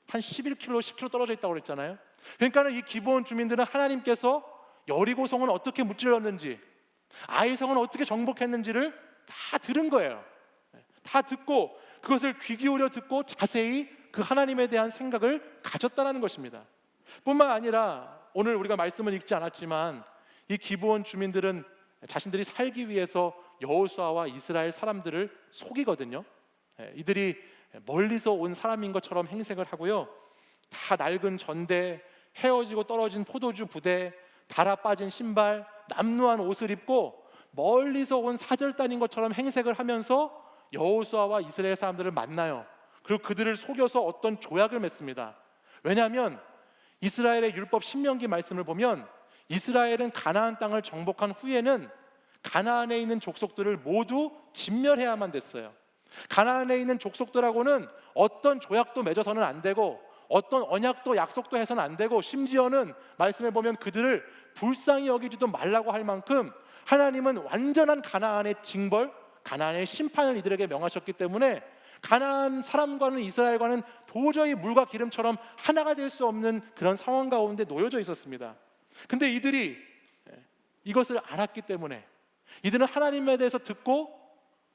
한 11킬로, 10킬로 떨어져 있다고 그랬잖아요. 그러니까 이 기브온 주민들은 하나님께서 여리고성은 어떻게 무찔렀는지, 아이성은 어떻게 정복했는지를 다 들은 거예요. 다 듣고 그것을 귀 기울여 듣고 자세히 그 하나님에 대한 생각을 가졌다는 것입니다. 뿐만 아니라 오늘 우리가 말씀을 읽지 않았지만 이 기브온 주민들은 자신들이 살기 위해서 여호수아와 이스라엘 사람들을 속이거든요. 이들이 멀리서 온 사람인 것처럼 행색을 하고요, 다 낡은 전대, 헤어지고 떨어진 포도주 부대, 달아 빠진 신발, 남루한 옷을 입고 멀리서 온 사절단인 것처럼 행색을 하면서 여호수아와 이스라엘 사람들을 만나요. 그리고 그들을 속여서 어떤 조약을 맺습니다. 왜냐하면 이스라엘의 율법 신명기 말씀을 보면 이스라엘은 가나안 땅을 정복한 후에는 가나안에 있는 족속들을 모두 진멸해야만 됐어요. 가나안에 있는 족속들하고는 어떤 조약도 맺어서는 안 되고 어떤 언약도 약속도 해서는 안 되고, 심지어는 말씀에 보면 그들을 불쌍히 여기지도 말라고 할 만큼 하나님은 완전한 가나안의 징벌, 가나안의 심판을 이들에게 명하셨기 때문에 가나안 사람과는 이스라엘과는 도저히 물과 기름처럼 하나가 될 수 없는 그런 상황 가운데 놓여져 있었습니다. 근데 이들이 이것을 알았기 때문에 이들은 하나님에 대해서 듣고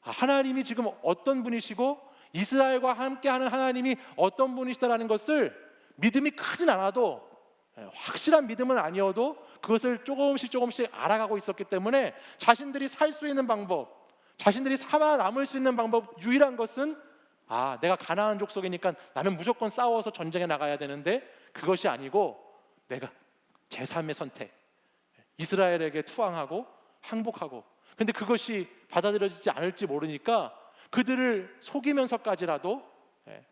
하나님이 지금 어떤 분이시고 이스라엘과 함께하는 하나님이 어떤 분이시다라는 것을 믿음이 크진 않아도, 확실한 믿음은 아니어도 그것을 조금씩 알아가고 있었기 때문에 자신들이 살 수 있는 방법, 자신들이 살아남을 수 있는 방법, 유일한 것은 내가 가나안 족속이니까 나는 무조건 싸워서 전쟁에 나가야 되는데 그것이 아니고 내가 제3의 선택, 이스라엘에게 투항하고 항복하고, 근데 그것이 받아들여지지 않을지 모르니까 그들을 속이면서까지라도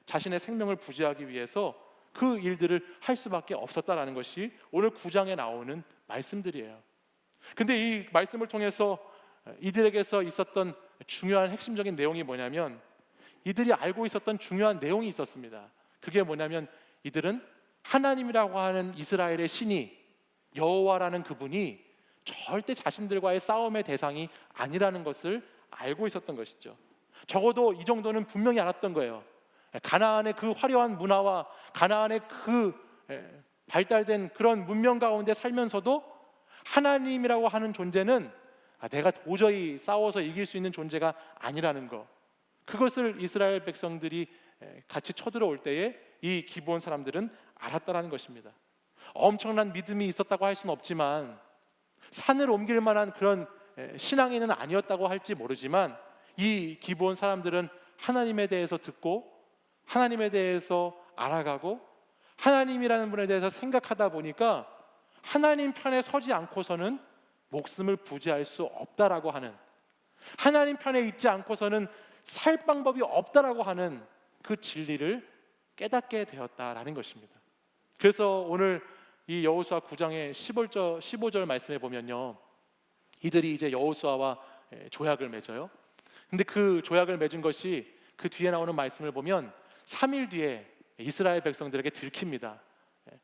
자신의 생명을 부지하기 위해서 그 일들을 할 수밖에 없었다라는 것이 오늘 9장에 나오는 말씀들이에요. 근데 이 말씀을 통해서 이들에게서 있었던 중요한 핵심적인 내용이 뭐냐면, 이들이 알고 있었던 중요한 내용이 있었습니다. 그게 뭐냐면, 이들은 하나님이라고 하는 이스라엘의 신이, 여호와라는 그분이 절대 자신들과의 싸움의 대상이 아니라는 것을 알고 있었던 것이죠. 적어도 이 정도는 분명히 알았던 거예요. 가나안의 그 화려한 문화와 가나안의 그 발달된 그런 문명 가운데 살면서도 하나님이라고 하는 존재는 내가 도저히 싸워서 이길 수 있는 존재가 아니라는 것, 그것을 이스라엘 백성들이 같이 쳐들어올 때에 이 기브온 사람들은 알았다라는 것입니다. 엄청난 믿음이 있었다고 할 수는 없지만, 산을 옮길 만한 그런 신앙인은 아니었다고 할지 모르지만, 이 기브온 사람들은 하나님에 대해서 듣고 하나님에 대해서 알아가고 하나님이라는 분에 대해서 생각하다 보니까 하나님 편에 서지 않고서는 목숨을 부지할 수 없다라고 하는, 하나님 편에 있지 않고서는 살 방법이 없다라고 하는 그 진리를 깨닫게 되었다라는 것입니다. 그래서 오늘 이 여호수아 9장의 15절 말씀에 보면요, 이들이 이제 여호수아와 조약을 맺어요. 근데 그 조약을 맺은 것이 그 뒤에 나오는 말씀을 보면 3일 뒤에 이스라엘 백성들에게 들킵니다.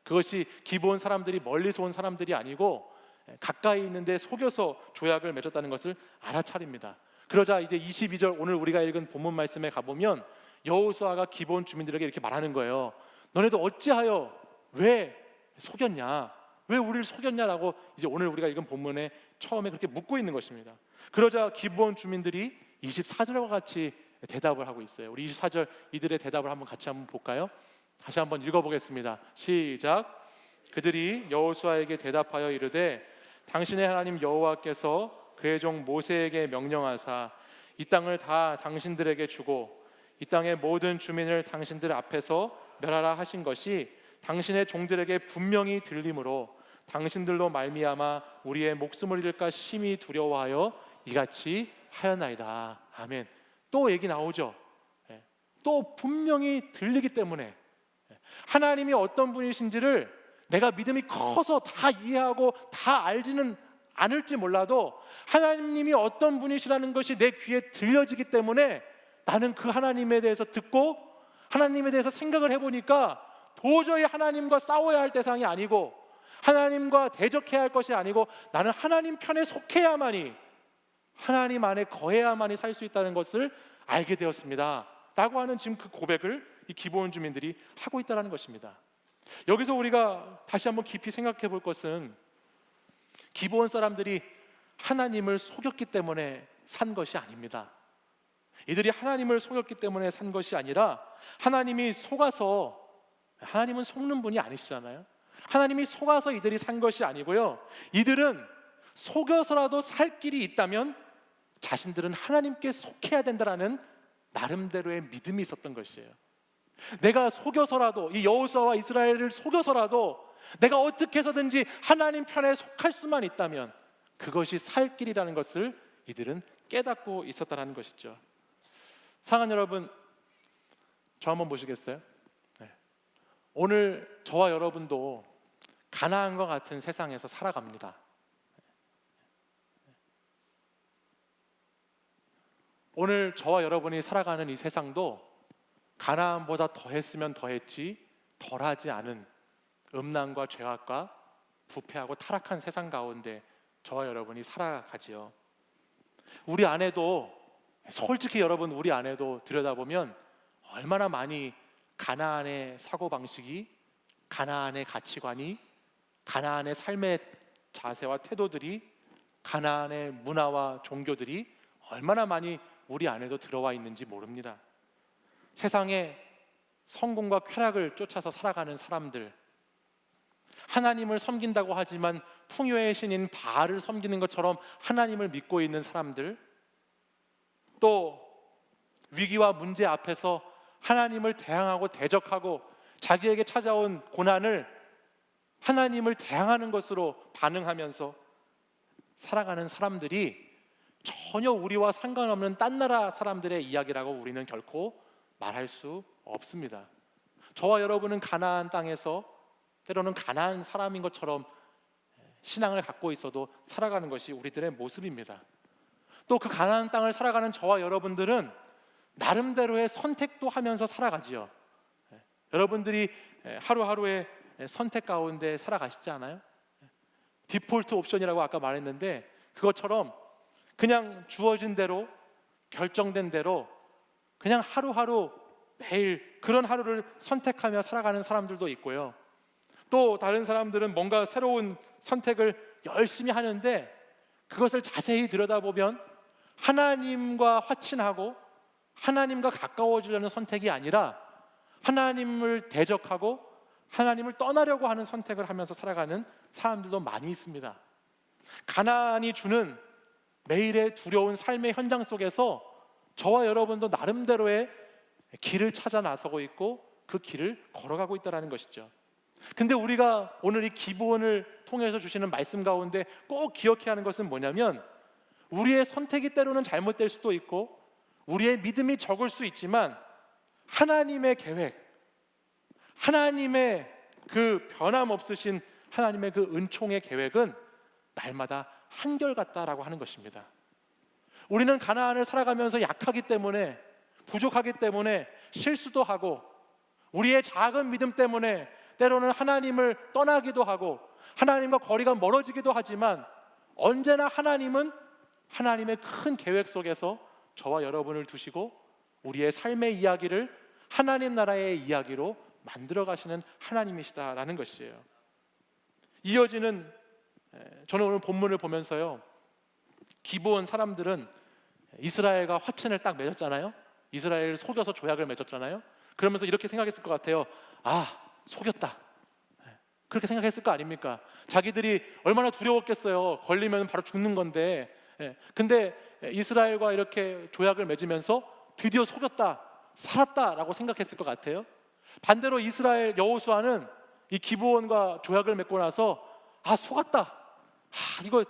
그것이 기브온 사람들이 멀리서 온 사람들이 아니고 가까이 있는데 속여서 조약을 맺었다는 것을 알아차립니다. 그러자 이제 22절 오늘 우리가 읽은 본문 말씀에 가보면 여호수아가 기브온 주민들에게 이렇게 말하는 거예요. 너네도 어찌하여 왜 속였냐? 왜 우리를 속였냐라고 이제 오늘 우리가 읽은 본문에 처음에 그렇게 묻고 있는 것입니다. 그러자 기브온 주민들이 24절과 같이 대답을 하고 있어요. 우리 24절 이들의 대답을 같이 한번 볼까요? 다시 한번 읽어보겠습니다. 시작. 그들이 여호수아에게 대답하여 이르되 당신의 하나님 여호와께서 그의 종 모세에게 명령하사 이 땅을 다 당신들에게 주고 이 땅의 모든 주민을 당신들 앞에서 멸하라 하신 것이 당신의 종들에게 분명히 들림으로 당신들로 말미암아 우리의 목숨을 잃을까 심히 두려워하여 이같이 하였나이다. 아멘. 또 얘기 나오죠. 또 분명히 들리기 때문에 하나님이 어떤 분이신지를 내가 믿음이 커서 다 이해하고 다 알지는 않을지 몰라도 하나님이 어떤 분이시라는 것이 내 귀에 들려지기 때문에 나는 그 하나님에 대해서 듣고 하나님에 대해서 생각을 해보니까 도저히 하나님과 싸워야 할 대상이 아니고 하나님과 대적해야 할 것이 아니고 나는 하나님 편에 속해야만이, 하나님 안에 거해야만이 살 수 있다는 것을 알게 되었습니다 라고 하는 지금 그 고백을 이 기브온 주민들이 하고 있다는 것입니다. 여기서 우리가 다시 한번 깊이 생각해 볼 것은 기브온 사람들이 하나님을 속였기 때문에 산 것이 아닙니다. 이들이 하나님을 속였기 때문에 산 것이 아니라 하나님이 속아서, 하나님은 속는 분이 아니시잖아요. 하나님이 속아서 이들이 산 것이 아니고요, 이들은 속여서라도 살 길이 있다면 자신들은 하나님께 속해야 된다라는 나름대로의 믿음이 있었던 것이에요. 내가 속여서라도, 이 여호수아와 이스라엘을 속여서라도 내가 어떻게 해서든지 하나님 편에 속할 수만 있다면 그것이 살 길이라는 것을 이들은 깨닫고 있었다는 것이죠. 사랑하는 여러분, 저 한번 보시겠어요? 오늘 저와 여러분도 가나안과 같은 세상에서 살아갑니다. 오늘 저와 여러분이 살아가는 이 세상도 가나안보다 더했으면 더했지 덜하지 않은 음란과 죄악과 부패하고 타락한 세상 가운데 저와 여러분이 살아가지요. 우리 안에도, 솔직히 여러분, 우리 안에도 들여다보면 얼마나 많이 가나안의 사고방식이, 가나안의 가치관이, 가나안의 삶의 자세와 태도들이, 가나안의 문화와 종교들이 얼마나 많이 우리 안에도 들어와 있는지 모릅니다. 세상에 성공과 쾌락을 쫓아서 살아가는 사람들, 하나님을 섬긴다고 하지만 풍요의 신인 바알을 섬기는 것처럼 하나님을 믿고 있는 사람들, 또 위기와 문제 앞에서 하나님을 대항하고 대적하고 자기에게 찾아온 고난을 하나님을 대항하는 것으로 반응하면서 살아가는 사람들이 전혀 우리와 상관없는 딴 나라 사람들의 이야기라고 우리는 결코 말할 수 없습니다. 저와 여러분은 가나안 땅에서 때로는 가나안 사람인 것처럼 신앙을 갖고 있어도 살아가는 것이 우리들의 모습입니다. 또 그 가나안 땅을 살아가는 저와 여러분들은 나름대로의 선택도 하면서 살아가지요. 여러분들이 하루하루의 선택 가운데 살아가시지 않아요? 디폴트 옵션이라고 아까 말했는데 그것처럼 그냥 주어진 대로 결정된 대로 그냥 하루하루 매일 그런 하루를 선택하며 살아가는 사람들도 있고요. 또 다른 사람들은 뭔가 새로운 선택을 열심히 하는데 그것을 자세히 들여다보면 하나님과 화친하고 하나님과 가까워지려는 선택이 아니라 하나님을 대적하고 하나님을 떠나려고 하는 선택을 하면서 살아가는 사람들도 많이 있습니다. 가나안이 주는 매일의 두려운 삶의 현장 속에서 저와 여러분도 나름대로의 길을 찾아 나서고 있고 그 길을 걸어가고 있다는 것이죠. 근데 우리가 오늘 이 기브온을 통해서 주시는 말씀 가운데 꼭 기억해야 하는 것은 뭐냐면 우리의 선택이 때로는 잘못될 수도 있고 우리의 믿음이 적을 수 있지만 하나님의 계획, 하나님의 그 변함없으신 하나님의 그 은총의 계획은 날마다 한결같다라고 하는 것입니다. 우리는 가나안을 살아가면서 약하기 때문에 부족하기 때문에 실수도 하고 우리의 작은 믿음 때문에 때로는 하나님을 떠나기도 하고 하나님과 거리가 멀어지기도 하지만 언제나 하나님은 하나님의 큰 계획 속에서 저와 여러분을 두시고 우리의 삶의 이야기를 하나님 나라의 이야기로 만들어 가시는 하나님이시다라는 것이에요. 이어지는 저는 오늘 본문을 보면서요, 기브온 사람들은 이스라엘과 화친을 딱 맺었잖아요. 이스라엘을 속여서 조약을 맺었잖아요. 그러면서 이렇게 생각했을 것 같아요. 아, 속였다. 그렇게 생각했을 거 아닙니까? 자기들이 얼마나 두려웠겠어요. 걸리면 바로 죽는 건데. 근데 이스라엘과 이렇게 조약을 맺으면서 드디어 속였다, 살았다라고 생각했을 것 같아요. 반대로 이스라엘 여호수아는 이 기브온과 조약을 맺고 나서 아, 속았다. 이거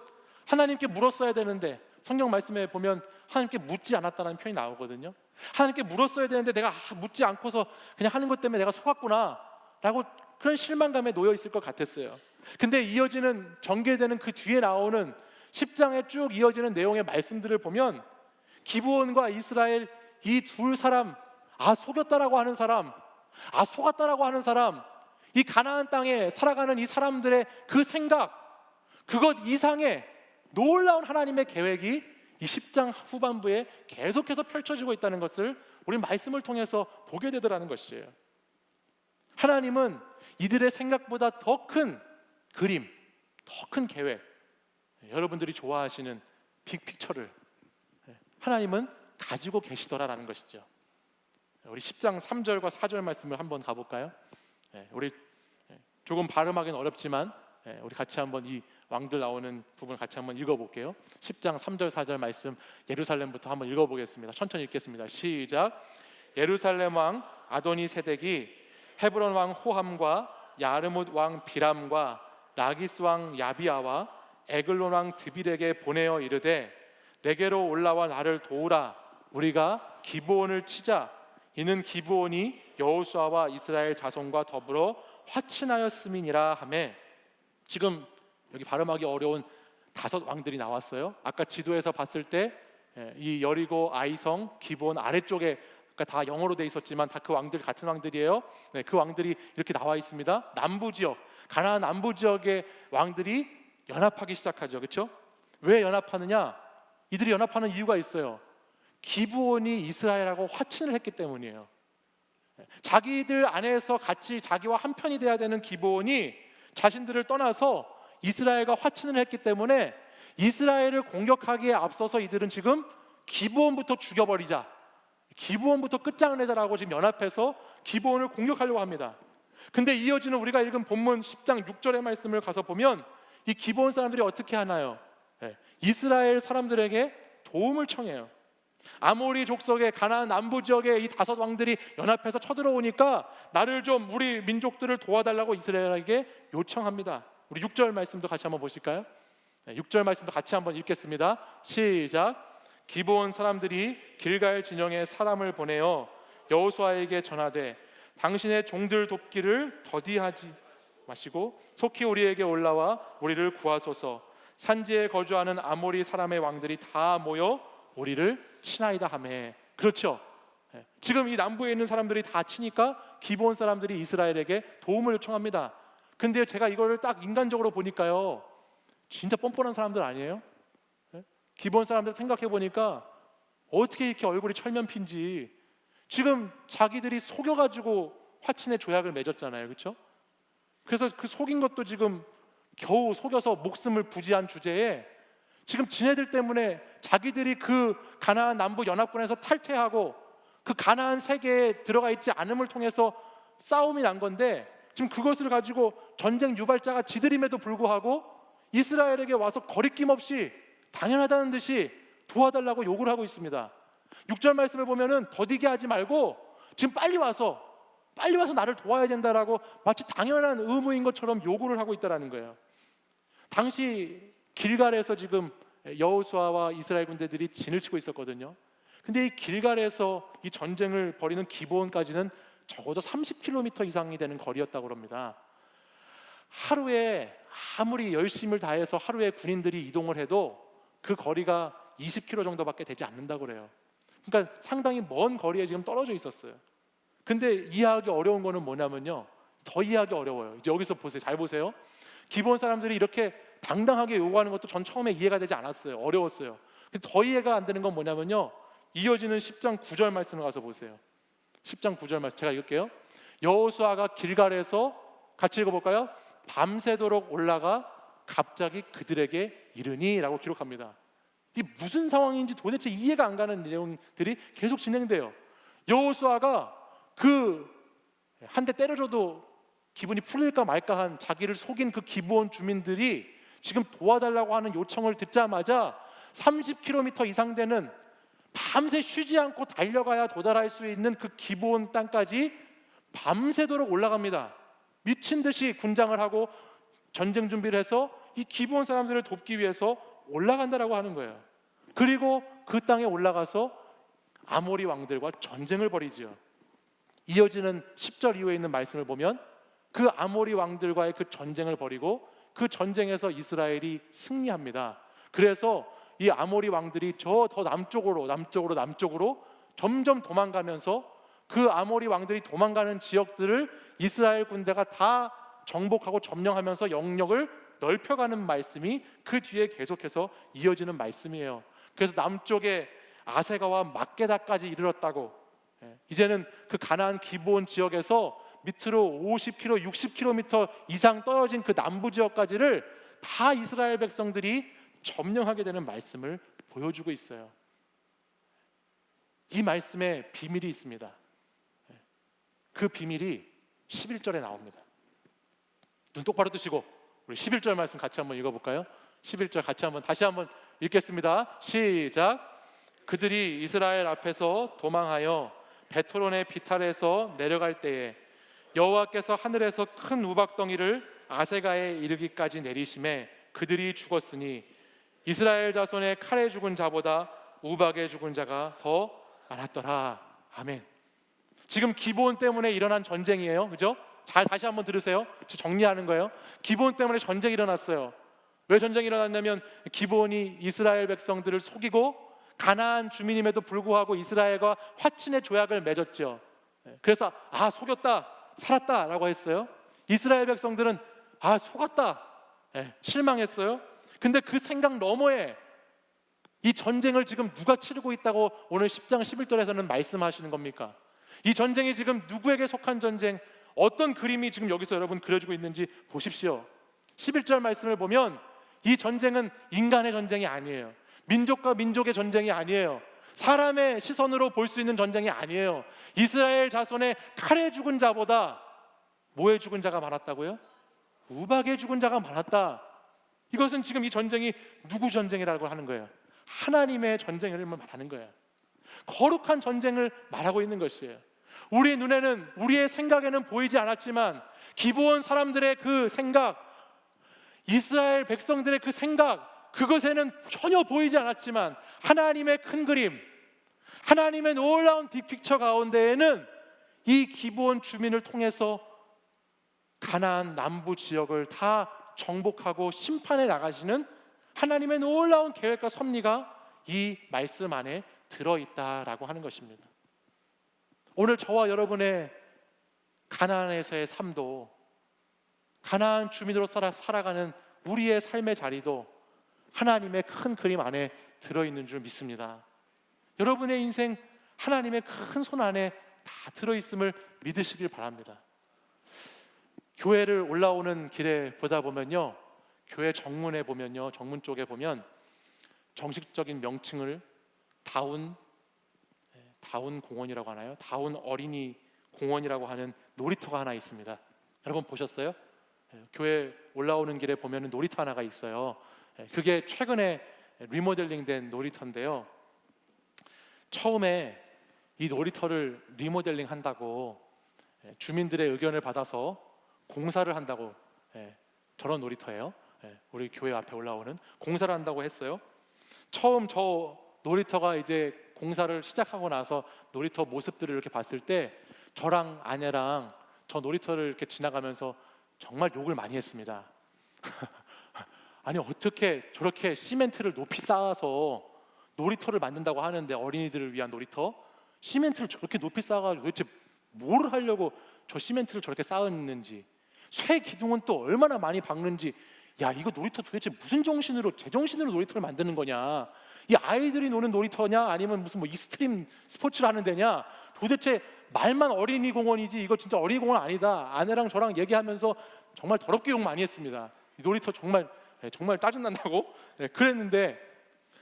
하나님께 물었어야 되는데, 성경 말씀에 보면 하나님께 묻지 않았다는 표현이 나오거든요. 하나님께 물었어야 되는데 내가 묻지 않고서 그냥 하는 것 때문에 내가 속았구나 라고 그런 실망감에 놓여 있을 것 같았어요. 근데 이어지는 전개되는 그 뒤에 나오는 10장에 쭉 이어지는 내용의 말씀들을 보면 기브온과 이스라엘 이 두 사람, 속였다라고 하는 사람, 속았다라고 하는 사람, 이 가나안 땅에 살아가는 이 사람들의 그 생각, 그것 이상의 놀라운 하나님의 계획이 이 10장 후반부에 계속해서 펼쳐지고 있다는 것을 우리 말씀을 통해서 보게 되더라는 것이에요. 하나님은 이들의 생각보다 더 큰 그림, 더 큰 계획, 여러분들이 좋아하시는 빅픽처를 하나님은 가지고 계시더라라는 것이죠. 우리 10장 3절과 4절 말씀을 한번 가볼까요? 우리 조금 발음하기는 어렵지만 우리 같이 한번 이 왕들 나오는 부분을 같이 한번 읽어볼게요. 10장 3절 4절 말씀 예루살렘부터 한번 읽어보겠습니다. 천천히 읽겠습니다. 시작. 예루살렘 왕 아도니 세덱이 헤브론 왕 호함과 야르뭇 왕 비람과 라기스 왕 야비아와 에글론 왕 드빌에게 보내어 이르되 내게로 올라와 나를 도우라. 우리가 기브온을 치자. 이는 기브온이 여호수아와 이스라엘 자손과 더불어 화친하였음이니라 하매. 지금 여기 발음하기 어려운 5 왕들이 나왔어요. 아까 지도에서 봤을 때 이 여리고, 아이성, 기브온 아래쪽에 그러니까 다 영어로 돼 있었지만 다 그 왕들 같은 왕들이에요. 그 왕들이 이렇게 나와 있습니다. 남부 지역, 가나안 남부 지역의 왕들이 연합하기 시작하죠. 그렇죠? 왜 연합하느냐? 이들이 연합하는 이유가 있어요. 기브온이 이스라엘하고 화친을 했기 때문이에요. 자기들 안에서 같이 자기와 한편이 돼야 되는 기브온이 자신들을 떠나서 이스라엘과 화친을 했기 때문에 이스라엘을 공격하기에 앞서서 이들은 지금 기브온부터 죽여버리자, 기브온부터 끝장을 내자라고 지금 연합해서 기브온을 공격하려고 합니다. 근데 이어지는 우리가 읽은 본문 10장 6절의 말씀을 가서 보면 이 기브온 사람들이 어떻게 하나요? 이스라엘 사람들에게 도움을 청해요. 아모리 족속의 가나안 남부 지역의 이 5 왕들이 연합해서 쳐들어오니까 나를 좀 우리 민족들을 도와달라고 이스라엘에게 요청합니다. 우리 6절 말씀도 같이 한번 보실까요? 6절 말씀도 같이 한번 읽겠습니다. 시작. 기브온 사람들이 길갈 진영에 사람을 보내어 여호수아에게 전하되 당신의 종들 돕기를 더디하지 마시고 속히 우리에게 올라와 우리를 구하소서. 산지에 거주하는 아모리 사람의 왕들이 다 모여 우리를 치나이다 하매. 그렇죠. 지금 이 남부에 있는 사람들이 다 치니까 기브온 사람들이 이스라엘에게 도움을 요청합니다. 근데 제가 이거를 딱 인간적으로 보니까요, 진짜 뻔뻔한 사람들 아니에요? 기브온 사람들 생각해 보니까 어떻게 이렇게 얼굴이 철면피인지. 지금 자기들이 속여가지고 화친의 조약을 맺었잖아요, 그렇죠? 그래서 그 속인 것도 지금 겨우 속여서 목숨을 부지한 주제에 지금 지네들 때문에 자기들이 그 가나안 남부 연합군에서 탈퇴하고 그 가나안 세계에 들어가 있지 않음을 통해서 싸움이 난 건데, 지금 그것을 가지고 전쟁 유발자가 지들임에도 불구하고 이스라엘에게 와서 거리낌 없이 당연하다는 듯이 도와달라고 요구를 하고 있습니다. 6절 말씀을 보면은 더디게 하지 말고 지금 빨리 와서 나를 도와야 된다라고 마치 당연한 의무인 것처럼 요구를 하고 있다라는 거예요. 당시 길갈에서 지금 여호수아와 이스라엘 군대들이 진을 치고 있었거든요. 근데 이 길갈에서 이 전쟁을 벌이는 기브온까지는 적어도 30km 이상이 되는 거리였다고 합니다. 하루에 아무리 열심을 다해서 하루에 군인들이 이동을 해도 그 거리가 20km 정도밖에 되지 않는다고 그래요. 그러니까 상당히 먼 거리에 지금 떨어져 있었어요. 근데 이해하기 어려운 거는 뭐냐면요, 더 이해하기 어려워요. 이제 여기서 보세요. 잘 보세요. 기브온 사람들이 이렇게 당당하게 요구하는 것도 전 처음에 이해가 되지 않았어요. 어려웠어요. 근데 더 이해가 안 되는 건 뭐냐면요, 이어지는 10장 9절 말씀을 가서 보세요. 10장 9절 말씀 제가 읽을게요. 여호수아가 길갈에서 같이 읽어볼까요? 밤새도록 올라가 갑자기 그들에게 이르니 라고 기록합니다. 이게 무슨 상황인지 도대체 이해가 안 가는 내용들이 계속 진행돼요. 여호수아가 그 한 대 때려줘도 기분이 풀릴까 말까 한 자기를 속인 그 기브온 주민들이 지금 도와달라고 하는 요청을 듣자마자 30km 이상 되는 밤새 쉬지 않고 달려가야 도달할 수 있는 그 기브온 땅까지 밤새도록 올라갑니다. 미친 듯이 군장을 하고 전쟁 준비를 해서 이 기브온 사람들을 돕기 위해서 올라간다라고 하는 거예요. 그리고 그 땅에 올라가서 아모리 왕들과 전쟁을 벌이죠. 이어지는 10절 이후에 있는 말씀을 보면 그 아모리 왕들과의 그 전쟁을 벌이고 그 전쟁에서 이스라엘이 승리합니다. 그래서 이 아모리 왕들이 저 더 남쪽으로 점점 도망가면서 그 아모리 왕들이 도망가는 지역들을 이스라엘 군대가 다 정복하고 점령하면서 영역을 넓혀가는 말씀이 그 뒤에 계속해서 이어지는 말씀이에요. 그래서 남쪽에 아세가와 막게다까지 이르렀다고. 이제는 그 가나안 기브온 지역에서 밑으로 50km, 60km 이상 떨어진 그 남부 지역까지를 다 이스라엘 백성들이 점령하게 되는 말씀을 보여주고 있어요. 이 말씀에 비밀이 있습니다. 그 비밀이 11절에 나옵니다. 눈 똑바로 뜨시고 우리 11절 말씀 같이 한번 읽어볼까요? 11절 같이 다시 한번 읽겠습니다. 시작. 그들이 이스라엘 앞에서 도망하여 베토론의 비탈에서 내려갈 때에 여호와께서 하늘에서 큰 우박덩이를 아세가에 이르기까지 내리심에 그들이 죽었으니 이스라엘 자손의 칼에 죽은 자보다 우박에 죽은 자가 더 많았더라. 아멘. 지금 기브온 때문에 일어난 전쟁이에요, 그죠? 잘 다시 한번 들으세요. 정리하는 거예요. 기브온 때문에 전쟁이 일어났어요. 왜 전쟁이 일어났냐면 기브온이 이스라엘 백성들을 속이고 가나안 주민임에도 불구하고 이스라엘과 화친의 조약을 맺었죠. 그래서 속였다, 살았다라고 했어요. 이스라엘 백성들은 속았다, 실망했어요. 근데 그 생각 너머에 이 전쟁을 지금 누가 치르고 있다고 오늘 10장 11절에서는 말씀하시는 겁니까? 이 전쟁이 지금 누구에게 속한 전쟁, 어떤 그림이 지금 여기서 여러분 그려지고 있는지 보십시오. 11절 말씀을 보면 이 전쟁은 인간의 전쟁이 아니에요. 민족과 민족의 전쟁이 아니에요. 사람의 시선으로 볼 수 있는 전쟁이 아니에요. 이스라엘 자손의 칼에 죽은 자보다 뭐에 죽은 자가 많았다고요? 우박에 죽은 자가 많았다. 이것은 지금 이 전쟁이 누구 전쟁이라고 하는 거예요? 하나님의 전쟁을 말하는 거예요. 거룩한 전쟁을 말하고 있는 것이에요. 우리 눈에는, 우리의 생각에는 보이지 않았지만 기브온 사람들의 그 생각, 이스라엘 백성들의 그 생각, 그것에는 전혀 보이지 않았지만 하나님의 큰 그림, 하나님의 놀라운 빅픽처 가운데에는 이 기브온 주민을 통해서 가나안 남부 지역을 다 정복하고 심판해 나가시는 하나님의 놀라운 계획과 섭리가 이 말씀 안에 들어있다라고 하는 것입니다. 오늘 저와 여러분의 가나안에서의 삶도, 가나안 주민으로 살아가는 우리의 삶의 자리도 하나님의 큰 그림 안에 들어있는 줄 믿습니다. 여러분의 인생 하나님의 큰 손 안에 다 들어있음을 믿으시길 바랍니다. 교회를 올라오는 길에 보다 보면요, 교회 정문에 보면요, 정문 쪽에 보면 정식적인 명칭을 다운 공원이라고 하나요? 다운 어린이 공원이라고 하는 놀이터가 하나 있습니다. 여러분 보셨어요? 교회 올라오는 길에 보면 놀이터 하나가 있어요. 그게 최근에 리모델링된 놀이터인데요. 처음에 이 놀이터를 리모델링 한다고 주민들의 의견을 받아서 공사를 한다고, 저런 놀이터예요. 우리 교회 앞에 올라오는 공사를 한다고 했어요. 처음 저 놀이터가 이제 공사를 시작하고 나서 놀이터 모습들을 이렇게 봤을 때 저랑 아내랑 저 놀이터를 이렇게 지나가면서 정말 욕을 많이 했습니다. 아니 어떻게 저렇게 시멘트를 높이 쌓아서 놀이터를 만든다고 하는데, 어린이들을 위한 놀이터 시멘트를 저렇게 높이 쌓아가지고 도대체 뭘 하려고 저 시멘트를 저렇게 쌓았는지, 쇠 기둥은 또 얼마나 많이 박는지, 야 이거 놀이터 도대체 무슨 정신으로, 제정신으로 놀이터를 만드는 거냐, 이 아이들이 노는 놀이터냐 아니면 무슨 뭐 익스트림 스포츠를 하는 데냐, 도대체 말만 어린이 공원이지 이거 진짜 어린이 공원 아니다. 아내랑 저랑 얘기하면서 정말 더럽게 욕 많이 했습니다. 이 놀이터 정말 짜증난다고 그랬는데,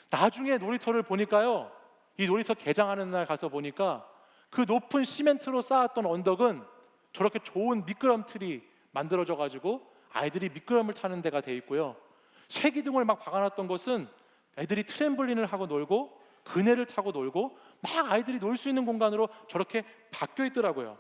나중에 놀이터를 보니까요, 이 놀이터 개장하는 날 가서 보니까 그 높은 시멘트로 쌓았던 언덕은 저렇게 좋은 미끄럼틀이 만들어져 가지고 아이들이 미끄럼을 타는 데가 돼 있고요, 쇠기둥을 막 박아놨던 곳은 애들이 트램블린을 하고 놀고 그네를 타고 놀고 막 아이들이 놀 수 있는 공간으로 저렇게 바뀌어 있더라고요.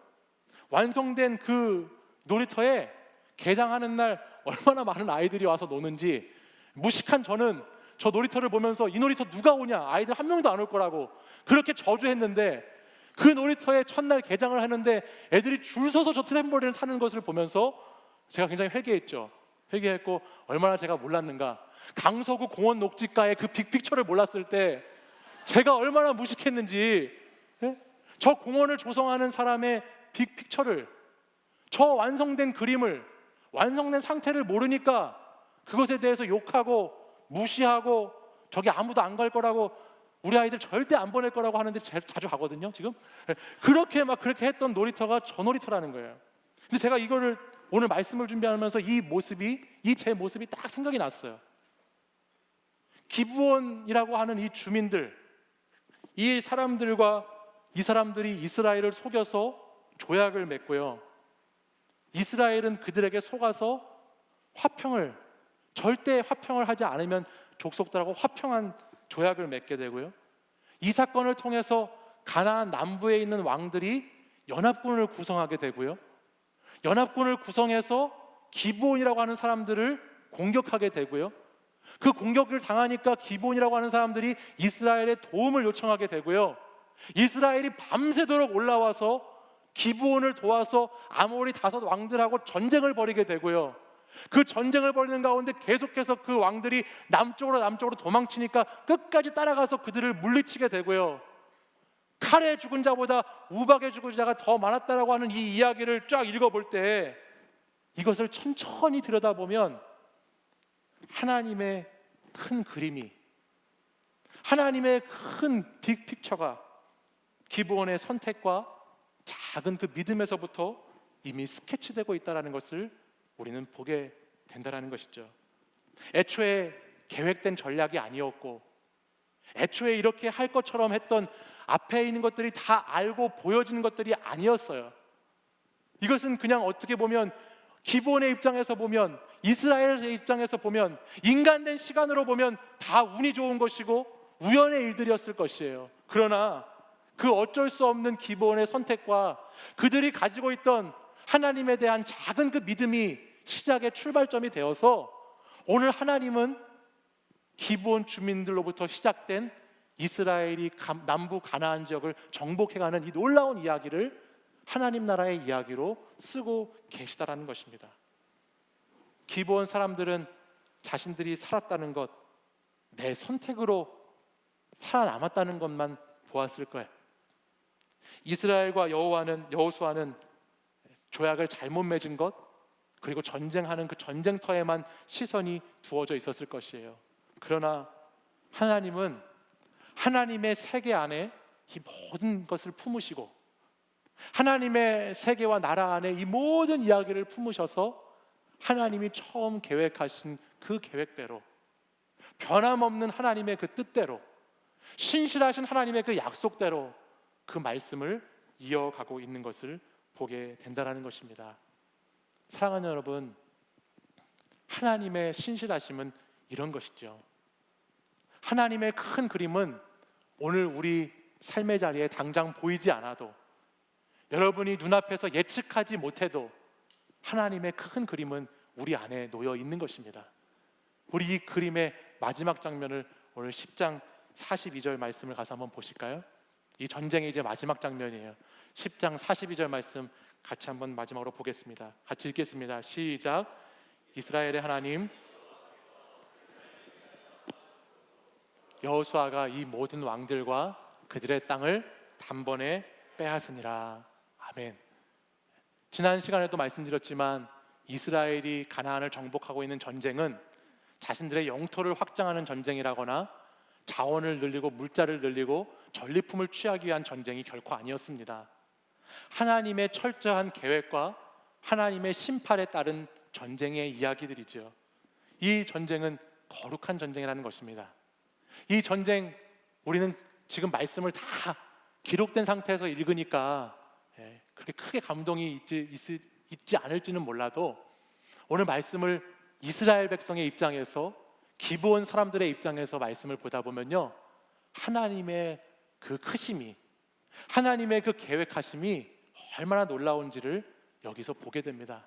완성된 그 놀이터에 개장하는 날 얼마나 많은 아이들이 와서 노는지, 무식한 저는 저 놀이터를 보면서 이 놀이터 누가 오냐, 아이들 한 명도 안 올 거라고 그렇게 저주했는데, 그 놀이터에 첫날 개장을 하는데 애들이 줄 서서 저 트램볼린을 타는 것을 보면서 제가 굉장히 회개했고 얼마나 제가 몰랐는가, 강서구 공원 녹지가의 그 빅픽처를 몰랐을 때 제가 얼마나 무식했는지, 저 공원을 조성하는 사람의 빅픽처를, 저 완성된 그림을, 완성된 상태를 모르니까 그것에 대해서 욕하고 무시하고 저기 아무도 안 갈 거라고, 우리 아이들 절대 안 보낼 거라고 하는데 자주 가거든요 지금. 그렇게 했던 놀이터가 저 놀이터라는 거예요. 근데 제가 이거를 오늘 말씀을 준비하면서 제 모습이 딱 생각이 났어요. 기브온이라고 하는 이 주민들, 이 사람들이 이스라엘을 속여서 조약을 맺고요, 이스라엘은 그들에게 속아서 절대 화평을 하지 않으면 족속들하고 화평한 조약을 맺게 되고요, 이 사건을 통해서 가나안 남부에 있는 왕들이 연합군을 구성하게 되고요, 연합군을 구성해서 기브온이라고 하는 사람들을 공격하게 되고요, 그 공격을 당하니까 기브온이라고 하는 사람들이 이스라엘의 도움을 요청하게 되고요, 이스라엘이 밤새도록 올라와서 기브온을 도와서 아모리 5 왕들하고 전쟁을 벌이게 되고요, 그 전쟁을 벌이는 가운데 계속해서 그 왕들이 남쪽으로 도망치니까 끝까지 따라가서 그들을 물리치게 되고요, 칼에 죽은 자보다 우박에 죽은 자가 더 많았다라고 하는 이 이야기를 쫙 읽어볼 때, 이것을 천천히 들여다보면 하나님의 큰 그림이, 하나님의 큰 빅픽처가 기브온의 선택과 작은 그 믿음에서부터 이미 스케치되고 있다는 것을 우리는 보게 된다는 것이죠. 애초에 계획된 전략이 아니었고, 애초에 이렇게 할 것처럼 했던 앞에 있는 것들이 다 알고 보여지는 것들이 아니었어요. 이것은 그냥 어떻게 보면 기브온의 입장에서 보면, 이스라엘의 입장에서 보면, 인간된 시간으로 보면 다 운이 좋은 것이고 우연의 일들이었을 것이에요. 그러나 그 어쩔 수 없는 기브온의 선택과 그들이 가지고 있던 하나님에 대한 작은 그 믿음이 시작의 출발점이 되어서 오늘 하나님은 기브온 주민들로부터 시작된 이스라엘이 남부 가나안 지역을 정복해가는 이 놀라운 이야기를 하나님 나라의 이야기로 쓰고 계시다라는 것입니다. 기브온 사람들은 자신들이 살았다는 것, 내 선택으로 살아남았다는 것만 보았을 거예요. 이스라엘과 여호수아는 조약을 잘못 맺은 것, 그리고 전쟁하는 그 전쟁터에만 시선이 두어져 있었을 것이에요. 그러나 하나님은 하나님의 세계 안에 이 모든 것을 품으시고 하나님의 세계와 나라 안에 이 모든 이야기를 품으셔서 하나님이 처음 계획하신 그 계획대로, 변함없는 하나님의 그 뜻대로, 신실하신 하나님의 그 약속대로 그 말씀을 이어가고 있는 것을 보게 된다는 것입니다. 사랑하는 여러분, 하나님의 신실하심은 이런 것이죠. 하나님의 큰 그림은 오늘 우리 삶의 자리에 당장 보이지 않아도, 여러분이 눈앞에서 예측하지 못해도 하나님의 큰 그림은 우리 안에 놓여 있는 것입니다. 우리 이 그림의 마지막 장면을 오늘 10장 42절 말씀을 가서 한번 보실까요? 이 전쟁의 이제 마지막 장면이에요. 10장 42절 말씀 같이 한번 마지막으로 보겠습니다. 같이 읽겠습니다. 시작. 이스라엘의 하나님 여호수아가 이 모든 왕들과 그들의 땅을 단번에 빼앗으니라. 아멘. 지난 시간에도 말씀드렸지만 이스라엘이 가나안을 정복하고 있는 전쟁은 자신들의 영토를 확장하는 전쟁이라거나 자원을 늘리고 물자를 늘리고 전리품을 취하기 위한 전쟁이 결코 아니었습니다. 하나님의 철저한 계획과 하나님의 심판에 따른 전쟁의 이야기들이죠. 이 전쟁은 거룩한 전쟁이라는 것입니다. 이 전쟁, 우리는 지금 말씀을 다 기록된 상태에서 읽으니까 그렇게 크게 감동이 있지 않을지는 몰라도 오늘 말씀을 이스라엘 백성의 입장에서, 기브온 사람들의 입장에서 말씀을 보다 보면요, 하나님의 그 크심이, 하나님의 그 계획하심이 얼마나 놀라운지를 여기서 보게 됩니다.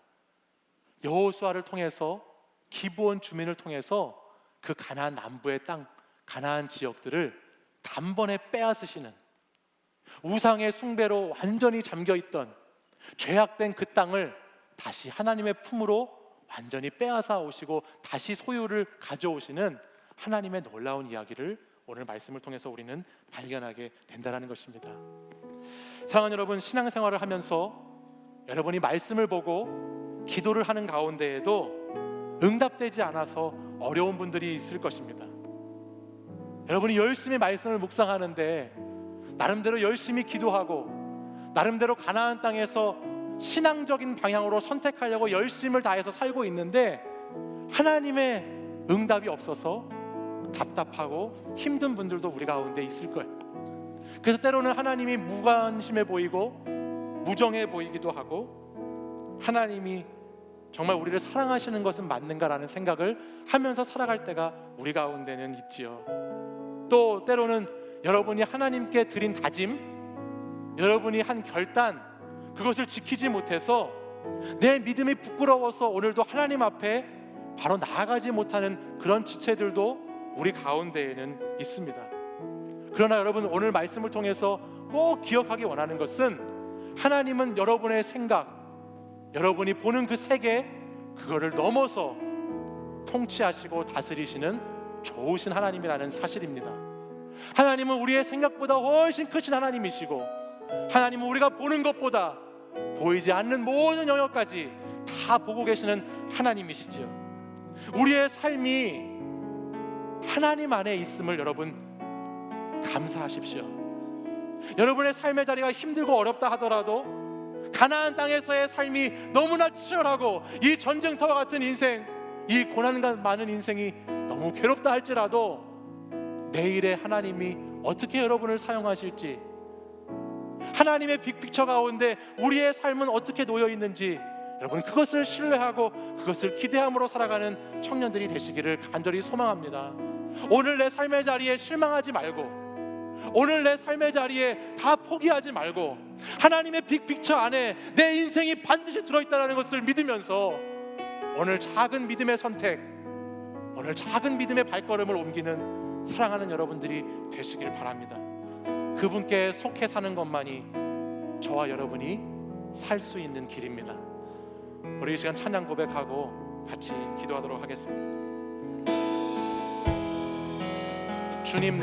여호수아를 통해서, 기브온 주민을 통해서 그 가나안 남부의 땅, 가나안 지역들을 단번에 빼앗으시는, 우상의 숭배로 완전히 잠겨있던 죄악된 그 땅을 다시 하나님의 품으로 완전히 빼앗아 오시고 다시 소유를 가져오시는 하나님의 놀라운 이야기를 오늘 말씀을 통해서 우리는 발견하게 된다는 것입니다. 사랑하는 여러분, 신앙생활을 하면서 여러분이 말씀을 보고 기도를 하는 가운데에도 응답되지 않아서 어려운 분들이 있을 것입니다. 여러분이 열심히 말씀을 묵상하는데 나름대로 열심히 기도하고 나름대로 가나안 땅에서 신앙적인 방향으로 선택하려고 열심을 다해서 살고 있는데 하나님의 응답이 없어서 답답하고 힘든 분들도 우리 가운데 있을 거예요. 그래서 때로는 하나님이 무관심해 보이고 무정해 보이기도 하고, 하나님이 정말 우리를 사랑하시는 것은 맞는가라는 생각을 하면서 살아갈 때가 우리 가운데는 있지요. 또 때로는 여러분이 하나님께 드린 다짐, 여러분이 한 결단, 그것을 지키지 못해서 내 믿음이 부끄러워서 오늘도 하나님 앞에 바로 나아가지 못하는 그런 지체들도 우리 가운데에는 있습니다. 그러나 여러분, 오늘 말씀을 통해서 꼭 기억하기 원하는 것은 하나님은 여러분의 생각, 여러분이 보는 그 세계, 그거를 넘어서 통치하시고 다스리시는 좋으신 하나님이라는 사실입니다. 하나님은 우리의 생각보다 훨씬 크신 하나님이시고, 하나님은 우리가 보는 것보다 보이지 않는 모든 영역까지 다 보고 계시는 하나님이시지요. 우리의 삶이 하나님 안에 있음을 여러분 감사하십시오. 여러분의 삶의 자리가 힘들고 어렵다 하더라도, 가나안 땅에서의 삶이 너무나 치열하고 이 전쟁터와 같은 인생, 이 고난과 많은 인생이 너무 괴롭다 할지라도 내일에 하나님이 어떻게 여러분을 사용하실지, 하나님의 빅픽처 가운데 우리의 삶은 어떻게 놓여 있는지, 여러분 그것을 신뢰하고 그것을 기대함으로 살아가는 청년들이 되시기를 간절히 소망합니다. 오늘 내 삶의 자리에 실망하지 말고, 오늘 내 삶의 자리에 다 포기하지 말고, 하나님의 빅픽처 안에 내 인생이 반드시 들어있다는 것을 믿으면서 오늘 작은 믿음의 선택, 오늘 작은 믿음의 발걸음을 옮기는 사랑하는 여러분들이 되시길 바랍니다. 그분께 속해 사는 것만이 저와 여러분이 살 수 있는 길입니다. 우리 이 시간 찬양 고백하고 같이 기도하도록 하겠습니다. 주님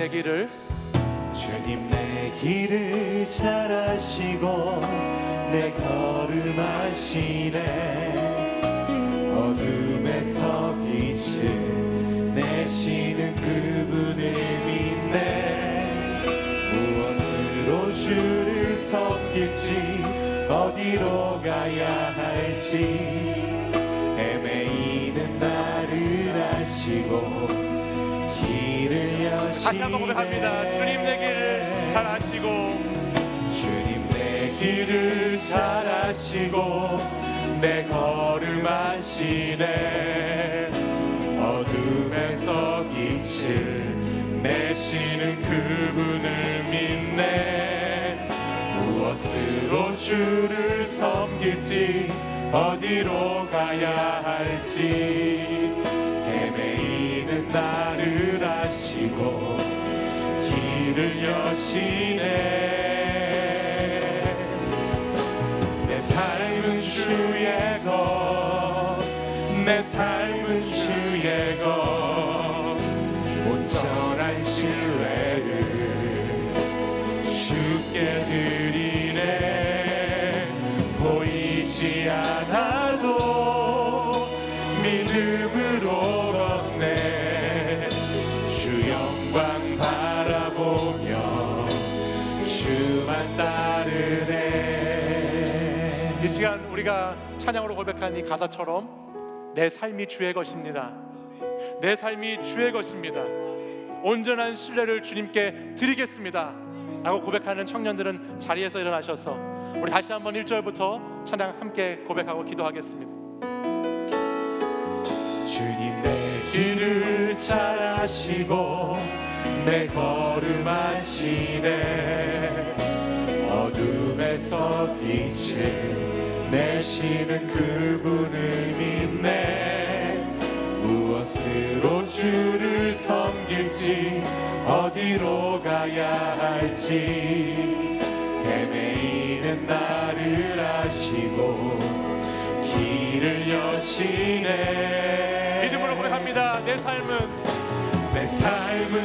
내 길을 잘 아시고 내 걸음하시네. 어둠에서 빛을 내시는 그분을 믿네. 무엇으로 주를 섬길지 어디로 가야 할지 헤매이는 나를 아시고 길을 여시네. 다시 한번 고백합니다. 주님 내 길을 잘 아시고 주님 내 길을 잘 아시고 내 걸음 아시네. 어둠에서 빛을 내시는 그분을 믿네. 무엇으로 주를 섬길지 어디로 가야 할지 헤매이는 나를 아시고 길을 여시네. 내 삶은 주의 것, 내 삶은 주의 것, 온전한 신뢰를 주께 드리네. 보이지 않아도 믿음으로 걷네. 주 영광 바라보며 주만 따르네. 이 시간 우리가 찬양으로 고백한 이 가사처럼 내 삶이 주의 것입니다. 내 삶이 주의 것입니다. 온전한 신뢰를 주님께 드리겠습니다 라고 고백하는 청년들은 자리에서 일어나셔서 우리 다시 한번 1절부터 찬양 함께 고백하고 기도하겠습니다. 주님 내 길을 잘 아시고 내 걸음 아시네. 어둠에서 빛을 내시는 그분을 믿네. 무엇으로 주를 섬길지 어디로 가야 할지 헤매이는 나를 아시고 길을 여시네. 믿음으로 고백합니다. 내 삶은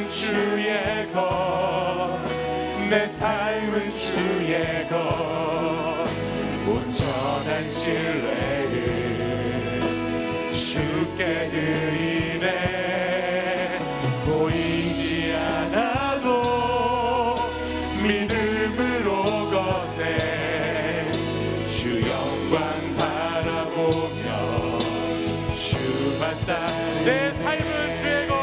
주의 것, 내 삶은 주의 것, 온전한 신뢰를 주께 드리네. 보이지 않아도 믿음으로 걷네. 주 영광 바라보며 주만 따르네. 내 삶은 주의 것,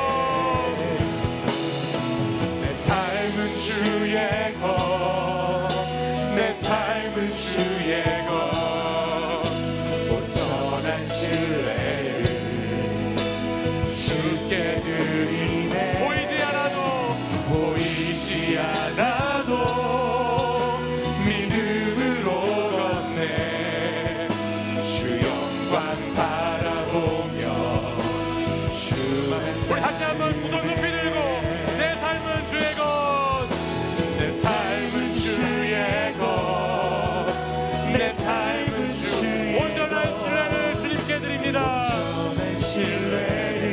내 삶은 주의 것, 내 삶은 주의 것, 온전한 신뢰를 주께 드리네. 보이지 않아도 믿음으로 걷네. 주 영광 바라보며 주만. 우리 다시 한번 두 손 높이 들고 내 삶은 주의 것, 내 삶은 주의 것, 내 삶은 주의 온전한 신뢰를 주님께 드립니다. 온전한 신뢰를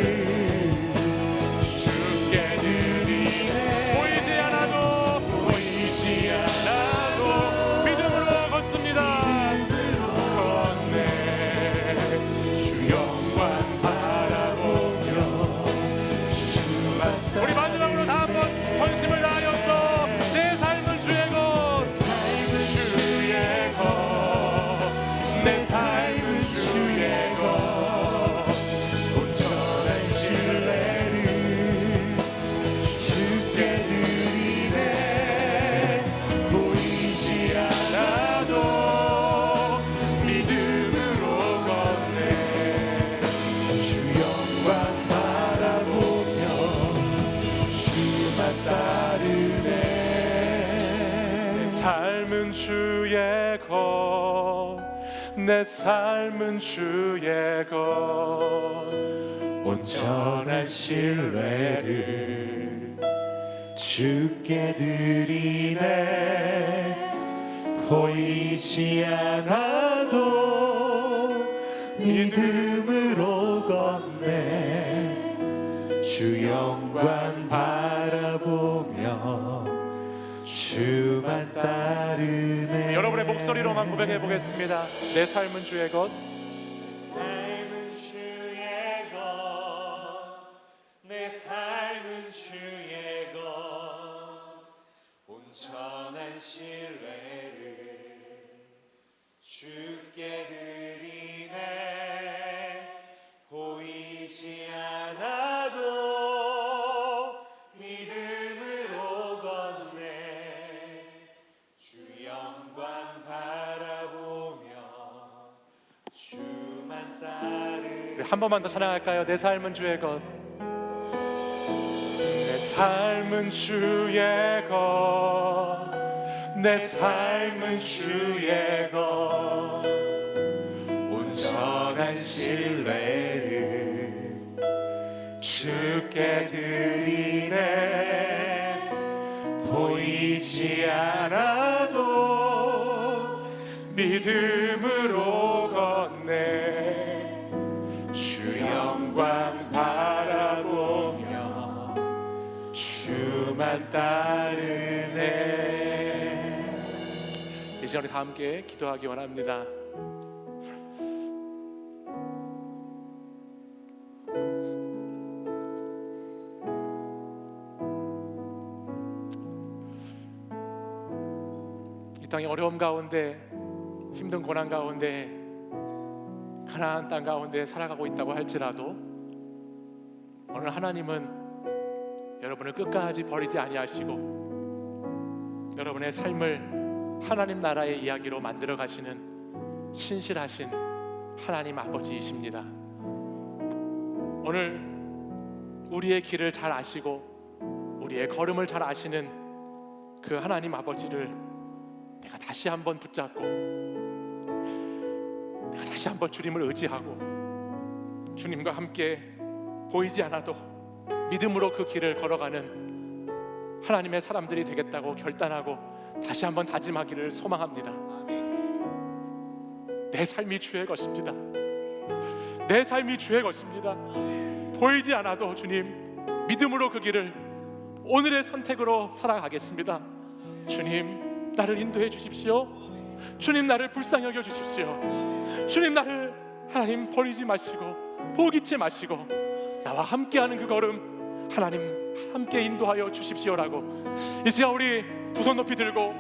주께 드리네. 보이지 않아도 믿음으로 걷습니다. 걷네. 주 영광 바라보며 주만 우리 마지막으로 다 한번 전심을 다하여서 내 삶은 주의 것, 주의 것, 내 삶은 주의 것, 온전한 신뢰를 주께 드리네. 보이지 않아도 믿음으로 걷네. 주 영광 바라보며 주만 따르네. 내 삶은 주의 것, 내 삶은 주의 것, 온전한 신뢰를 주께 드리네. 보이지 않아도 믿음으로 걷네. 주 영광 바라보며 주만 따르네. 여러분의 목소리로만 고백해 보겠습니다. 내 삶은 주의 것, 삶은 주의 것, 내 삶은 주의 것, 온전한 신뢰를 주께 드리네. 보이지 않아도 믿음으로 걷네. 주 영광 바라보며 주만 따르네. 한 번만 더 찬양할까요? 내 삶은 주의 것, 내 삶은 주의 것, 내 삶은 주의 것, 온전한 신뢰를 주께 드리네. 보이지 않아도 믿음으로 걷네. 주 영광 바라보며 주만 따르네. 이 시간에 다 함께 기도하기 원합니다. 이 땅의 어려움 가운데, 힘든 고난 가운데, 가나안 땅 가운데 살아가고 있다고 할지라도 오늘 하나님은 여러분을 끝까지 버리지 아니하시고 여러분의 삶을 하나님 나라의 이야기로 만들어 가시는 신실하신 하나님 아버지이십니다. 오늘 우리의 길을 잘 아시고 우리의 걸음을 잘 아시는 그 하나님 아버지를 내가 다시 한번 붙잡고, 내가 다시 한번 주님을 의지하고 주님과 함께 보이지 않아도 믿음으로 그 길을 걸어가는 하나님의 사람들이 되겠다고 결단하고 다시 한번 다짐하기를 소망합니다. 내 삶이 주의 것입니다. 내 삶이 주의 것입니다. 보이지 않아도 주님, 믿음으로 그 길을 오늘의 선택으로 살아가겠습니다. 주님, 나를 인도해 주십시오. 주님, 나를 불쌍히 여겨 주십시오. 주님, 나를 하나님 버리지 마시고 포기치 마시고 나와 함께하는 그 걸음 하나님 함께 인도하여 주십시오라고 이 시간 우리 두 손 높이 들고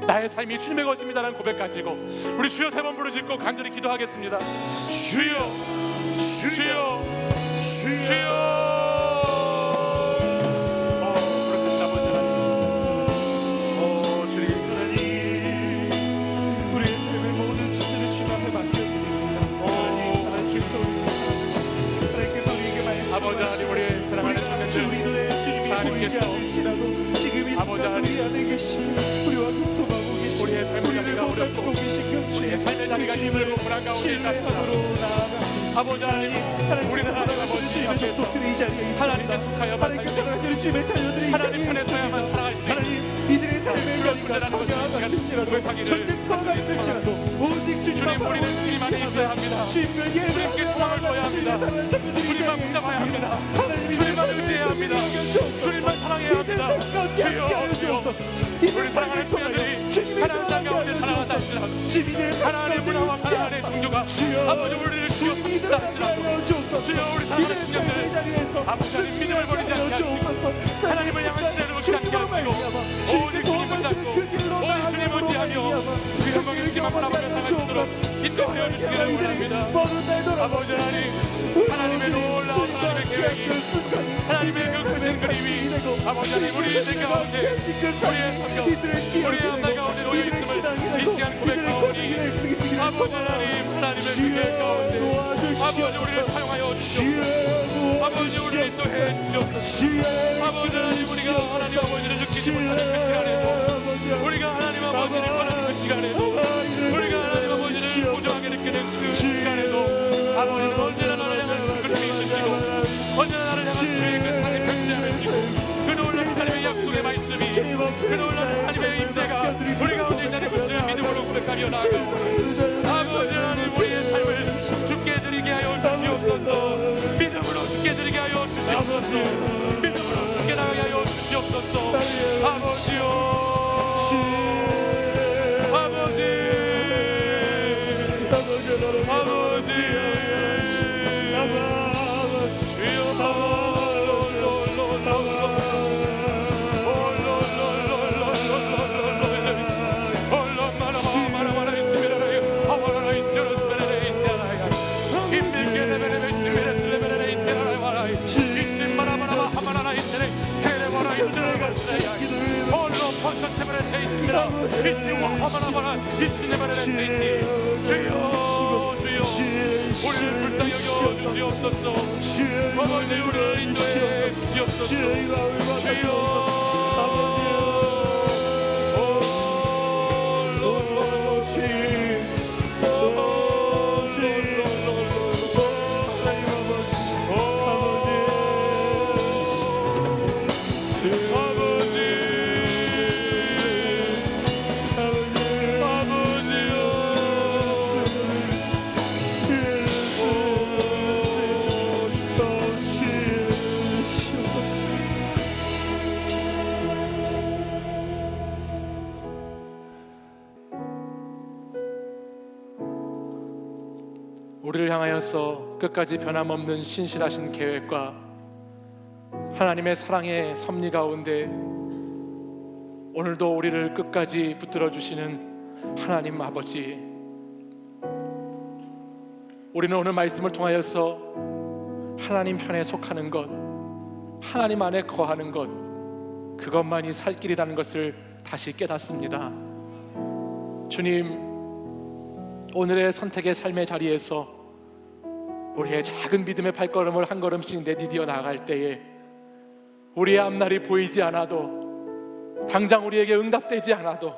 나의 삶이 주님의 것입니다라는 고백 가지고 우리 주여 세 번 부르짖고 간절히 기도하겠습니다. 주여, 주여, 주여. 그렇습니다. 아버지 하나님, 주님 하나님, 우리의 삶의 모든 주제를 주님 앞에 맡겨드립니다. 하나님께서 우리에게 말씀하시고 아버지 하나님, 우리의 사랑하는 자녀들 하나님께서 아버지 하나님, 우리와 교통하고 계시고 우리의 삶의 자리가 어렵고 우리의 삶의 자리가 힘들고 불안 가운데 있다. 아버지 하나님, 우리는 하나님 아버지 앞에서 하나님께 속하여만 살수 있고 하나님 편에 서야만 살아갈 수 있고 이들의 삶의 문제라는 것을 전쟁터가 있을지라도 오직 주님, 우리는 주님 안에 있어야 합니다. 주님께 소망을 둬야 합니다. 주님만 붙잡아야 합니다. 주님만 의지해야 합니다. 주님만 사랑해야 합니다. 주여, 주여, 우리 사랑하는 청년들이 하나님 땅 가운데 살아간다 할지라도 하나님의 문화와 하나님의 종교가 아버지 우리를 지었다 할지라도 주여, 우리 사랑하는 청년들 아버지 하나님 믿음을 버리지 않게 하시고 하나님을 향한 신뢰를 놓지 않게 하시고 오직 주님을 잡고 오직 주님을 의지하며 그 영광의 길만 바라보며 살아갈 수 있도록 인도하여 주시기를 원합니다. 아버지 하나님, 하나님의 놀라운 하나님의 계획이 하나님의 그 크신 그림이 아버지 하나님 우리 인생 가운데 우리의 삶 가운데 우리의 앞날 가운데 놓여 있음을 이 시간 고백하오니 아버지 하나님, 하나님의 그 계획 가운데 아버지 우리를 사용하여 주시옵소서. 아버지 우리를 인도해 주시옵소서. 아버지 하나님, 우리가 하나님 아버지를 느끼지 못하는 그 시간에도 우리가 하나님 아버지를 원하는 그 시간에도 우리가 하나님 아버지를 무정하게 느끼는 그 시간에도 아버지는 언제나 나를 향한 그 그림이 있으시고 나아가오니 아버지 하나님 우리의 삶을 주께 드리게 하여 주시옵소서. 믿음으로 주께 드리게 하여 주시옵소서. 믿음으로 주께 나가게 하여 주시옵소서. 아버지요 주여 우리를 불쌍히 여겨 주시옵소서. 아버지 우리를 인도해 주시옵소서. 주여 우리를 향하여서 끝까지 변함없는 신실하신 계획과 하나님의 사랑의 섭리 가운데 오늘도 우리를 끝까지 붙들어 주시는 하나님 아버지, 우리는 오늘 말씀을 통하여서 하나님 편에 속하는 것, 하나님 안에 거하는 것, 그것만이 살 길이라는 것을 다시 깨닫습니다. 주님, 오늘의 선택의 삶의 자리에서 우리의 작은 믿음의 발걸음을 한 걸음씩 내디디어 나아갈 때에 우리의 앞날이 보이지 않아도, 당장 우리에게 응답되지 않아도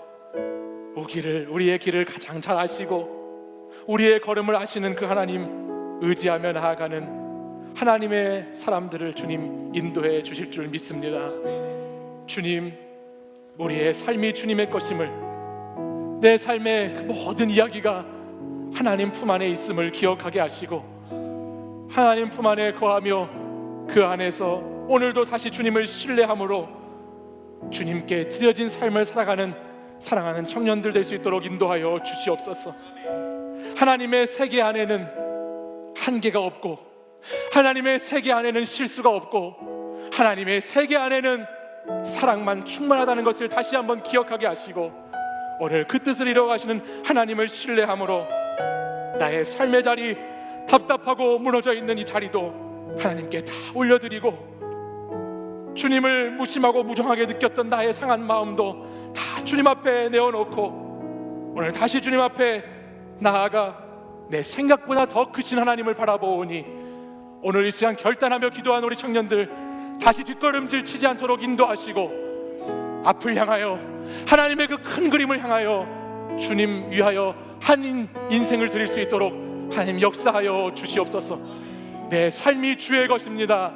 우리의 길을 가장 잘 아시고 우리의 걸음을 아시는 그 하나님 의지하며 나아가는 하나님의 사람들을 주님 인도해 주실 줄 믿습니다. 주님, 우리의 삶이 주님의 것임을, 내 삶의 그 모든 이야기가 하나님 품 안에 있음을 기억하게 하시고 하나님 품 안에 거하며 그 안에서 오늘도 다시 주님을 신뢰함으로 주님께 드려진 삶을 살아가는 사랑하는 청년들 될 수 있도록 인도하여 주시옵소서. 하나님의 세계 안에는 한계가 없고 하나님의 세계 안에는 실수가 없고 하나님의 세계 안에는 사랑만 충만하다는 것을 다시 한번 기억하게 하시고 오늘 그 뜻을 이루어가시는 하나님을 신뢰함으로 나의 삶의 자리, 답답하고 무너져 있는 이 자리도 하나님께 다 올려드리고 주님을 무심하고 무정하게 느꼈던 나의 상한 마음도 다 주님 앞에 내어놓고 오늘 다시 주님 앞에 나아가 내 생각보다 더 크신 하나님을 바라보오니 오늘 이 시간 결단하며 기도한 우리 청년들 다시 뒷걸음질 치지 않도록 인도하시고 앞을 향하여 하나님의 그 큰 그림을 향하여 주님 위하여 한 인생을 드릴 수 있도록 하나님 역사하여 주시옵소서. 내 삶이 주의 것입니다.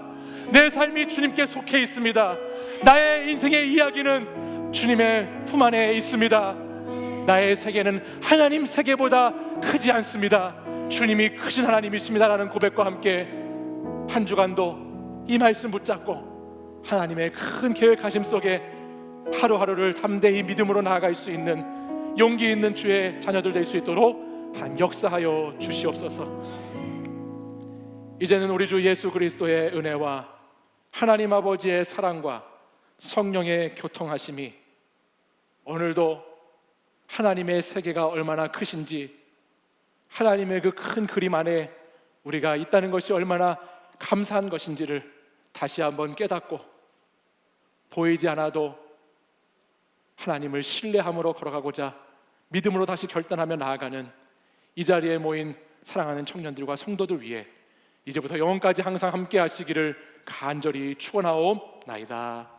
내 삶이 주님께 속해 있습니다. 나의 인생의 이야기는 주님의 품 안에 있습니다. 나의 세계는 하나님 세계보다 크지 않습니다. 주님이 크신 하나님이십니다라는 고백과 함께 한 주간도 이 말씀 붙잡고 하나님의 큰 계획하심 속에 하루하루를 담대히 믿음으로 나아갈 수 있는 용기 있는 주의 자녀들 될 수 있도록 한 역사하여 주시옵소서. 이제는 우리 주 예수 그리스도의 은혜와 하나님 아버지의 사랑과 성령의 교통하심이 오늘도 하나님의 세계가 얼마나 크신지, 하나님의 그 큰 그림 안에 우리가 있다는 것이 얼마나 감사한 것인지를 다시 한번 깨닫고 보이지 않아도 하나님을 신뢰함으로 걸어가고자 믿음으로 다시 결단하며 나아가는 이 자리에 모인 사랑하는 청년들과 성도들 위해 이제부터 영원까지 항상 함께 하시기를 간절히 축원하옵나이다.